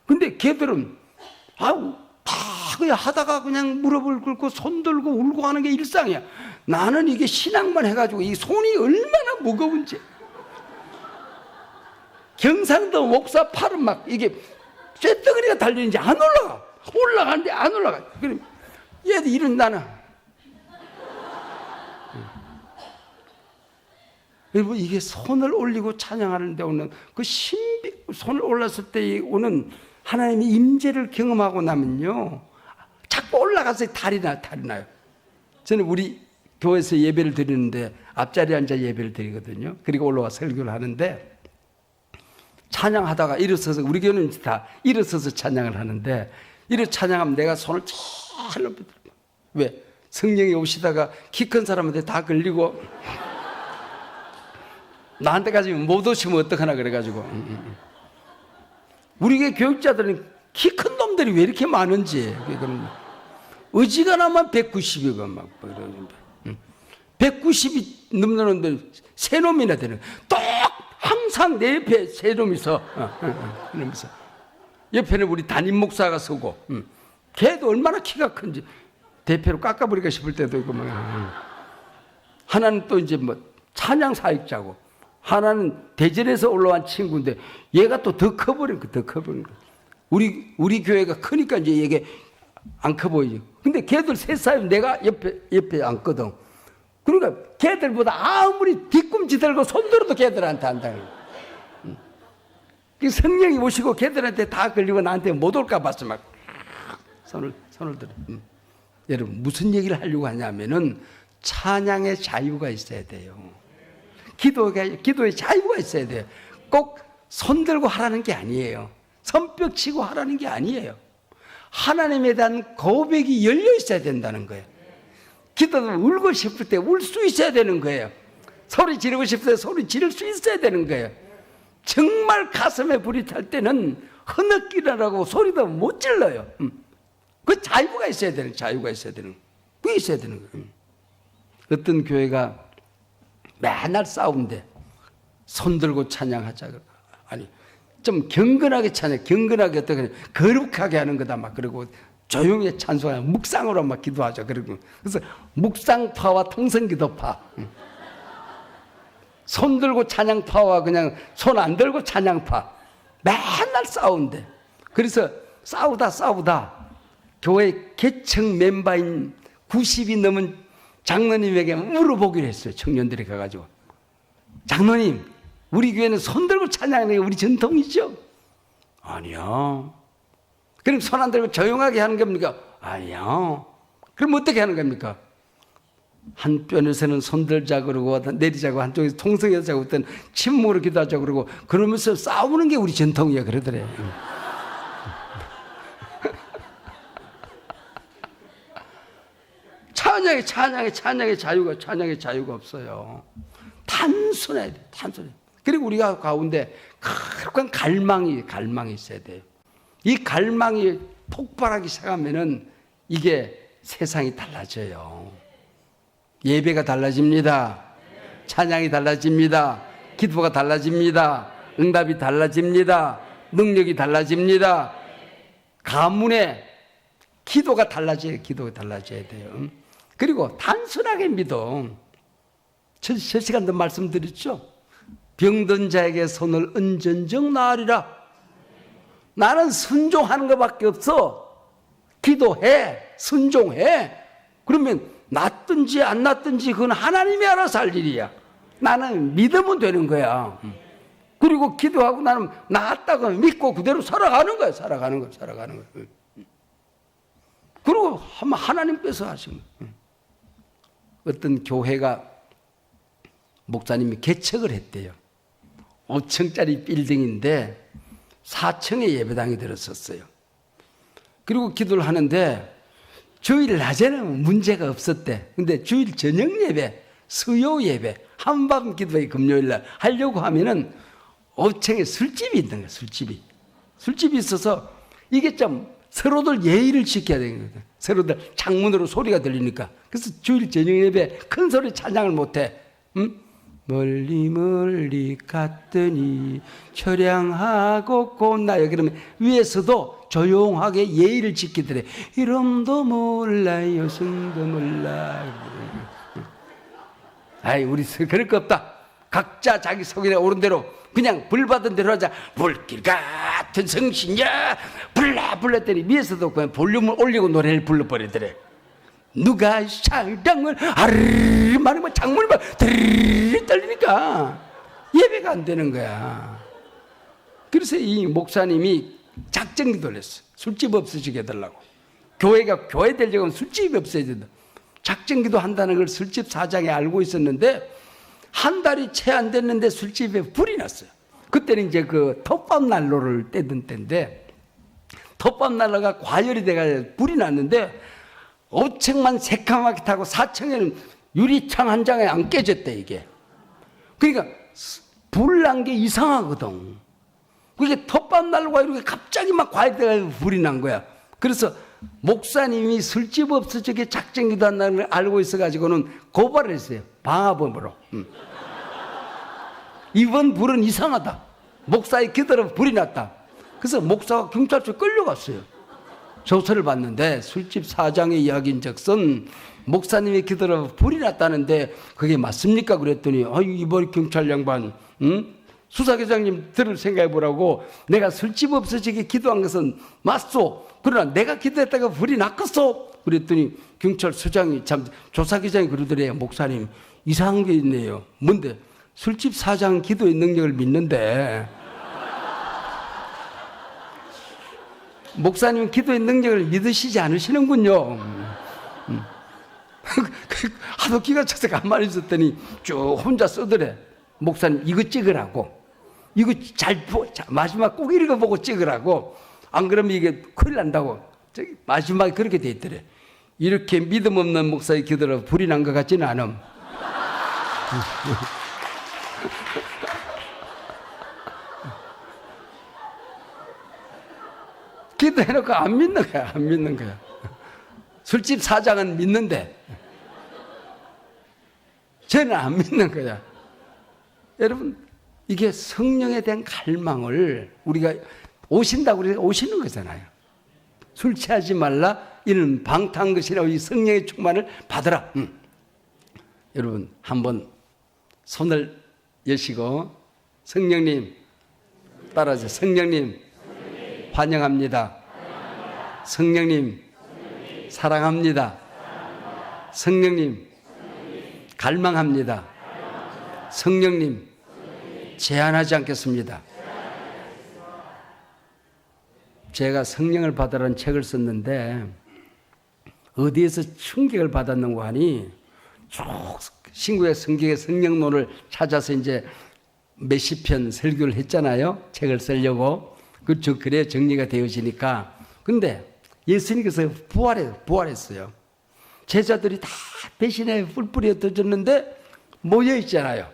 근데 걔들은 다 그냥 하다가 그냥 무릎을 꿇고 손 들고 울고 하는 게 일상이야. 나는 이게 신앙만 해가지고 이 손이 얼마나 무거운지. 경상도 목사 팔은 막 이게 쇳덩어리가 달리는지 안 올라가는데 안 올라가. 그럼 얘들 이런 나는. 여러분, 이게 손을 올리고 찬양하는 데 오는 그 손을 올렸을 때 오는 하나님의 임재를 경험하고 나면요, 자꾸 올라가서 탈이 나요. 저는 우리 교회에서 예배를 드리는데 앞자리에 앉아 예배를 드리거든요. 그리고 올라와 설교를 하는데 찬양하다가 일어서서, 우리 교회는 다 일어서서 찬양을 하는데 이렇게 찬양하면 내가 손을 잘 높여 들고. 왜? 성령이 오시다가 키 큰 사람한테 다 걸리고 나한테까지 못 오시면 어떡하나 그래가지고. 우리 교육자들은 키 큰 놈들이 왜 이렇게 많은지. 어지간하면 190이고 막 그러는데 190이 넘는 놈들 세 놈이나 되는. 또 항상 내 옆에 세 놈이 서. 이러면서 옆에는 우리 담임 목사가 서고. 걔도 얼마나 키가 큰지 대표로 깎아버리까 싶을 때도 있고 막. 하나는 또 이제 뭐 찬양 사역자고. 하나는 대전에서 올라온 친구인데 얘가 또 더 커버린 거. 우리 교회가 크니까 이제 이게 안 커 보이죠. 근데 걔들 셋 사이 내가 옆에 앉거든. 그러니까 걔들보다 아무리 뒤꿈치 들고 손 들어도 걔들한테 안당해. 성령이 오시고 걔들한테 다 걸리고 나한테 못 올까 봐서 막 손을 들어. 여러분, 무슨 얘기를 하려고 하냐면은 찬양의 자유가 있어야 돼요. 기도의 자유가 있어야 돼요. 꼭 손 들고 하라는 게 아니에요. 손뼉 치고 하라는 게 아니에요. 하나님에 대한 고백이 열려 있어야 된다는 거예요. 기도는 울고 싶을 때 울 수 있어야 되는 거예요. 소리 지르고 싶을 때 소리 지를 수 있어야 되는 거예요. 정말 가슴에 불이 탈 때는 흐느끼라고 소리도 못 질러요. 그 자유가 있어야 되는 그게 있어야 되는 거예요. 어떤 교회가 맨날 싸운데 손 들고 찬양하자. 아니, 좀 경건하게 경건하게 어떻게 거룩하게 하는 거다 막 그러고 조용히 찬송하고 묵상으로 막 기도하자. 그러고 그래서 묵상파와 통성기도파, 손 들고 찬양파와 그냥 손 안 들고 찬양파 맨날 싸운대. 그래서 싸우다 교회 개척 멤버인 90이 넘은 장로님에게 물어보기로 했어요. 청년들이 가가지고, 장로님, 우리 교회는 손 들고 찬양하는 게 우리 전통이죠? 아니요. 그럼 손 안 들고 조용하게 하는 겁니까? 아니요. 그럼 어떻게 하는 겁니까? 한편에서는 손 들자 그러고 내리자고, 한쪽에서 통성하자고, 어떤 침묵으로 기도하자고 그러고, 그러면서 싸우는 게 우리 전통이야 그러더래요. 찬양의 자유가 없어요. 단순해야 돼, 단순해. 그리고 우리가 가운데 그런 갈망이 있어야 돼요. 이 갈망이 폭발하기 시작하면은 이게 세상이 달라져요. 예배가 달라집니다. 찬양이 달라집니다. 기도가 달라집니다. 응답이 달라집니다. 능력이 달라집니다. 가문의 기도가 달라져야 돼요. 그리고 단순하게 믿어. 저 시간도 말씀드렸죠. 병든 자에게 손을 얹은즉 나으리라. 나는 순종하는 것밖에 없어. 기도해, 순종해. 그러면 낫든지 안 낫든지 그건 하나님이 알아서 할 일이야. 나는 믿으면 되는 거야. 그리고 기도하고 나는 낫다고 믿고 그대로 살아가는 거야. 그리고 하나님께서 하신 거야. 어떤 교회가 목사님이 개척을 했대요. 5층짜리 빌딩인데 4층에 예배당이 들었었어요. 그리고 기도를 하는데 주일 낮에는 문제가 없었대. 근데 주일 저녁 예배, 수요 예배, 한밤 기도회 금요일날 하려고 하면은 5층에 술집이 있는 거야. 술집이 있어서 이게 좀 서로들 예의를 지켜야 되는 거야. 서로들 창문으로 소리가 들리니까. 그래서 주일 저녁 예배 큰 소리 찬양을 못해. 멀리 갔더니 처량하고 곧나요. 그러면 위에서도 조용하게 예의를 지키더래. 이름도 몰라요, 성도 몰라요. 아이, 우리 그럴 거 없다. 각자 자기 속에 오른 대로 그냥 불 받은 대로 하자. 불길 같은 성신야 불렀더니 위에서도 그냥 볼륨을 올리고 노래를 불러버리더래. 누가 사랑을 아르르 말하면 창문을 막 드르르 떨리니까 예배가 안 되는 거야. 그래서 이 목사님이 작정기도를 했어. 술집 없어지게 해달라고. 교회가 교회 되려면 술집이 없어야 된다. 작정기도 한다는 걸 술집 사장이 알고 있었는데 한 달이 채 안 됐는데 술집에 불이 났어요. 그때는 이제 그 톱밥 난로를 떼던 때인데 톱밥 난로가 과열이 돼가지고 불이 났는데 5층만 새까맣게 타고 4층에는 유리창 한 장에 안 깨졌대 이게. 그러니까 불 난 게 이상하거든. 그게 톱밥 난로가 이렇게 갑자기 막 과열돼가지고 불이 난 거야. 그래서 목사님이 술집 없어지게 작정기도 한다는 걸 알고 있어가지고는 고발을 했어요. 방화범으로. 이번 불은 이상하다. 목사의 기도로 불이 났다. 그래서 목사가 경찰서에 끌려갔어요. 조서를 받는데 술집 사장의 이야기인즉슨 목사님의 기도로 불이 났다는데 그게 맞습니까? 그랬더니 이번 경찰 양반 수사계장님 들을 생각해 보라고. 내가 술집 없어지게 기도한 것은 맞소. 그러나 내가 기도했다가 불이 났겠소. 그랬더니 경찰서장이 참 조사계장이 그러더래요. 목사님 이상한 게 있네요. 뭔데? 술집 사장 기도의 능력을 믿는데 목사님은 기도의 능력을 믿으시지 않으시는군요. 하도 기가 차서 가만히 있었더니 쭉 혼자 쓰더래. 목사님 이거 찍으라고. 이거 마지막 꼭 이거 보고 찍으라고. 안 그러면 이게 큰일 난다고. 마지막에 그렇게 돼 있더래. 이렇게 믿음 없는 목사의 기도로 불이 난 것 같지는 않음. 기도해놓고 안 믿는 거야. 술집 사장은 믿는데 쟤는 안 믿는 거야. 여러분, 이게 성령에 대한 갈망을 우리가 오신다고 우리가 오시는 거잖아요. 술 취하지 말라 이는 방탕한 것이라고 이 성령의 충만을 받으라. 여러분 한번 손을 여시고 성령님 따라하세요. 성령님 환영합니다. 성령님 사랑합니다. 성령님 갈망합니다. 성령님 제한하지 않겠습니다. 제가 성령을 받으라는 책을 썼는데 어디에서 충격을 받았는가 하니 쭉 신구의 성경의 성령론을 찾아서 이제 몇십 편 설교를 했잖아요. 책을 쓰려고. 그렇죠. 그래야 정리가 되어지니까. 근데 예수님께서 부활했어요. 제자들이 다 배신에 뿔뿔이 흩어졌는데 모여 있잖아요.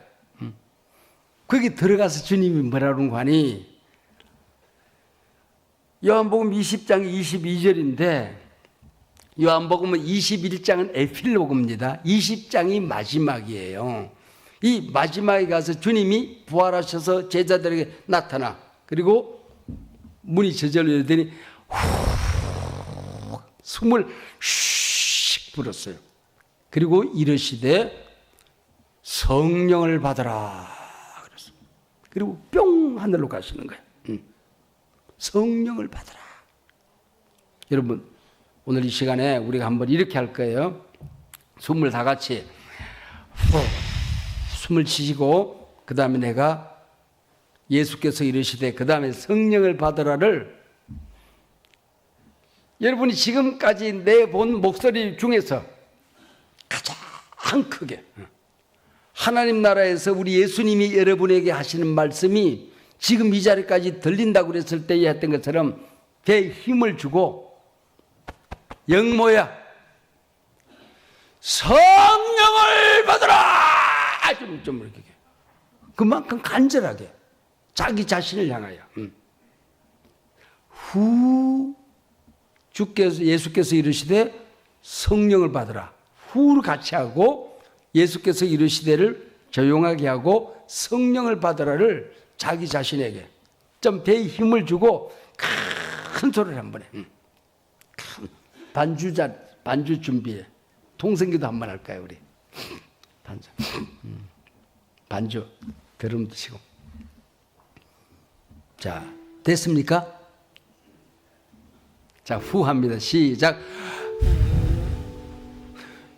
거기 들어가서 주님이 뭐라는 거니? 요한복음 20장 22절인데 요한복음은 21장은 에필로그입니다. 20장이 마지막이에요. 이 마지막에 가서 주님이 부활하셔서 제자들에게 나타나. 그리고 문이 저절로 열더니 후 숨을 슉 불었어요. 그리고 이르시되 성령을 받아라 그랬어요. 그리고 뿅 하늘로 가시는 거예요. 성령을 받아라. 여러분 오늘 이 시간에 우리가 한번 이렇게 할 거예요. 숨을 다 같이 숨을 쉬시고 그 다음에 내가 예수께서 이르시되 그 다음에 성령을 받으라를 여러분이 지금까지 내본 목소리 중에서 가장 크게 하나님 나라에서 우리 예수님이 여러분에게 하시는 말씀이 지금 이 자리까지 들린다고 그랬을 때 했던 것처럼 배에 힘을 주고 영모야 성령을 받으라 좀 이렇게 그만큼 간절하게 자기 자신을 향하여 예수께서 이르시되 성령을 받으라 후를 같이 하고 예수께서 이르시되를 조용하게 하고 성령을 받으라를 자기 자신에게 좀 배에 힘을 주고 큰 소리를 한번 해. 반주 준비해. 통성기도 한번 할까요 우리? 반주 드럼 드시고. 자 됐습니까? 자 후 합니다. 시작.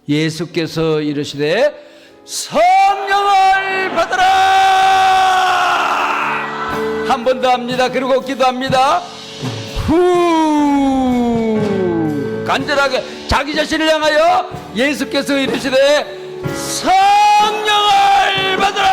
예수께서 이르시되 성령을 받으라. 한 번 더 합니다. 그리고 기도합니다. 후 간절하게 자기 자신을 향하여 예수께서 이르시되 성령을 받으라.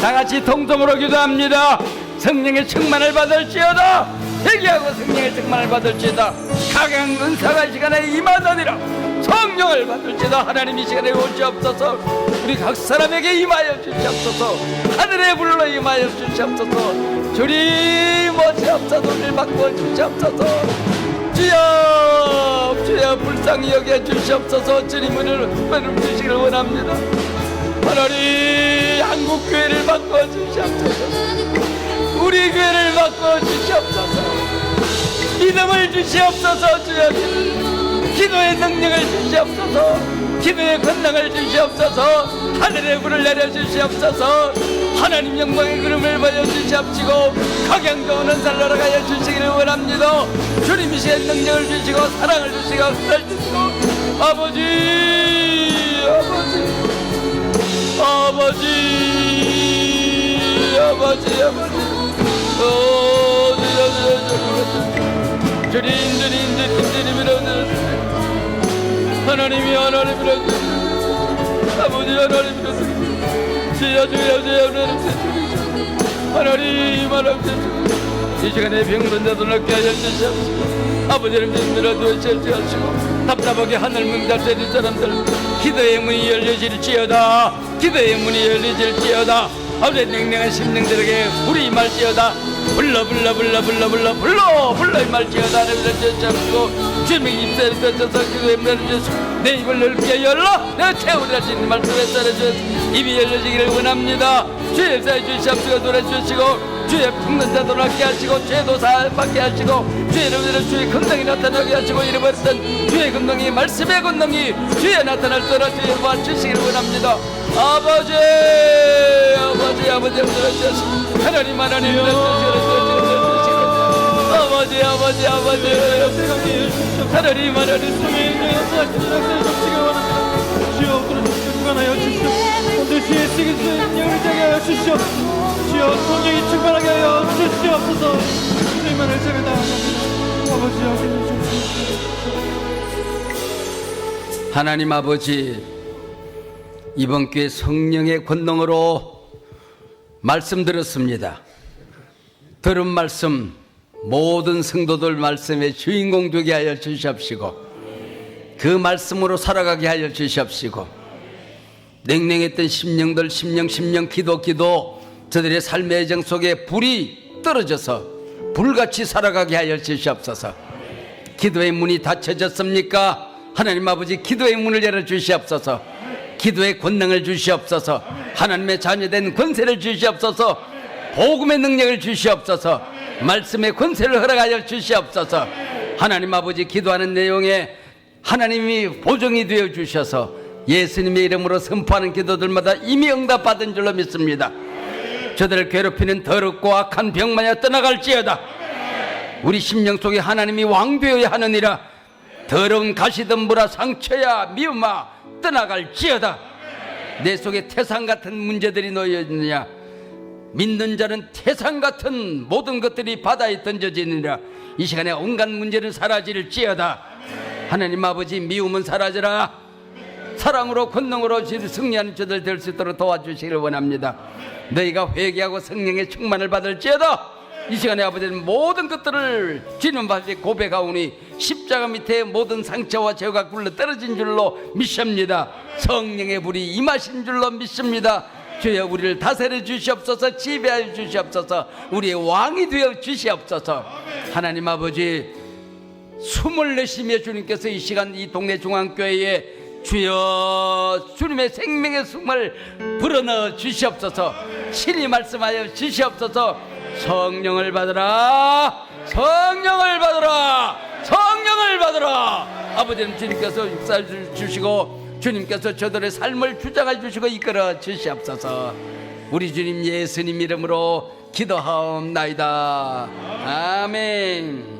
다 같이 통성으로 기도합니다. 성령의 충만을 받을지어다. 회개하고 성령의 충만을 받을지어다. 강한 은사가 이 시간에 임하느니라. 성령을 받을지어다. 하나님 이 시간에 오시옵소서. 우리 각 사람에게 임하여 주시옵소서. 하늘에 불러 임하여 주시옵소서. 주님 오시옵소서. 바꿔 주시옵소서. 주여 불쌍히 여겨 주시옵소서. 주님을 은혜를 주시기를 원합니다. 하나님 한국교회를 바꿔 주시옵소서. 우리 교회를 바꿔 주시옵소서. 믿음을 주시옵소서. 주여 기도의 능력을 주시옵소서. 기도의 권능을 주시옵소서. 하늘의 불을 내려주시옵소서. 하나님 영광의 구름을 보여주시옵시고 각양 좋은 은사를 허락하여 주시기를 원합니다. 주님이 시의 능력을 주시고 사랑을 주시고 은사를 주시고 아버지 주님이라 하나님이 하나님이라 아버지 하나님이라 주여 하나님 이 시간에 병든 자도 낫게 하여 주시옵시고 아버지를 믿음이라도 주시옵시고 답답하게 하늘 문 닫혀있는 사람들 기도의 문이 열려질지어다. 기도의 문이 열려질지어다. 아버지 냉랭한 심령들에게 불이 임할지어다. 불러 임할지어다. 하나님을 주시옵시고 주님의 입술을 펼쳐서 기도의 문을 주시옵시고 내 입을 넓게 열라. 내가 채우리라 주님 말씀에 따르시옵시고 입이 열려지기를 원합니다. 주의 역사에 주시옵시고 노래주시고 주의 품는 자도 낫게 하시고 죄도 사받게 하시고 주의 이름으로 주의 권능이 나타나게 하시고 잃어버렸던 주의 권능이 말씀의 권능이 주의 나타날 때라 주의 부활 주시기를 원합니다. 아버지 하나님 하나님 아버지 하나님 주여 충만하여 주시옵소서. 오늘 주의 쓰기스의 능력을 자게 하여 주시옵소서. 주여 성령이 충만하게 하여 주시옵소서. 주님만을 제가 나아갑니다. 아버지 하나님 아버지 이번 기회에 성령의 권능으로 말씀 들었습니다. 들은 말씀 모든 성도들 말씀의 주인공 되게 하여 주시옵시고 그 말씀으로 살아가게 하여 주시옵시고, 냉랭했던 심령들 심령 기도 저들의 삶의 애정 속에 불이 떨어져서 불같이 살아가게 하여 주시옵소서. 기도의 문이 닫혀졌습니까? 하나님 아버지, 기도의 문을 열어 주시옵소서. 기도의 권능을 주시옵소서. 하나님의 자녀된 권세를 주시옵소서. 복음의 능력을 주시옵소서. 말씀의 권세를 허락하여 주시옵소서. 하나님 아버지, 기도하는 내용에 하나님이 보정이 되어 주셔서 예수님의 이름으로 선포하는 기도들마다 이미 응답받은 줄로 믿습니다. 저들을 괴롭히는 더럽고 악한 병마저 떠나갈지어다. 우리 심령 속에 하나님이 왕되어야 하느니라. 더러운 가시덤불아, 상처야, 미움아 떠나갈지어다. 내 속에 태산 같은 문제들이 놓여 있느냐, 믿는 자는 태산 같은 모든 것들이 바다에 던져지느니라. 이 시간에 온갖 문제는 사라질지어다. 하나님 아버지, 미움은 사라져라. 사랑으로 권능으로 승리하는 저들 될 수 있도록 도와주시기를 원합니다. 너희가 회개하고 성령의 충만을 받을지어다. 이 시간에 아버지는 모든 것들을 주님 앞에 고백하오니 십자가 밑에 모든 상처와 죄가 굴러 떨어진 줄로 믿습니다. 성령의 불이 임하신 줄로 믿습니다. 주여, 우리를 다스려 주시옵소서. 지배하여 주시옵소서. 우리의 왕이 되어 주시옵소서. 하나님 아버지, 숨을 내쉬며 주님께서 이 시간 이 동네 중앙교회에 주여, 주님의 생명의 숨을 불어넣어 주시옵소서. 신이 말씀하여 주시옵소서. 성령을 받으라, 성령을 받으라, 성령을 받으라. 아버지는 주님께서 역사해 주시고 주님께서 저들의 삶을 주장해 주시고 이끌어 주시옵소서. 우리 주님 예수님 이름으로 기도하옵나이다. 아멘.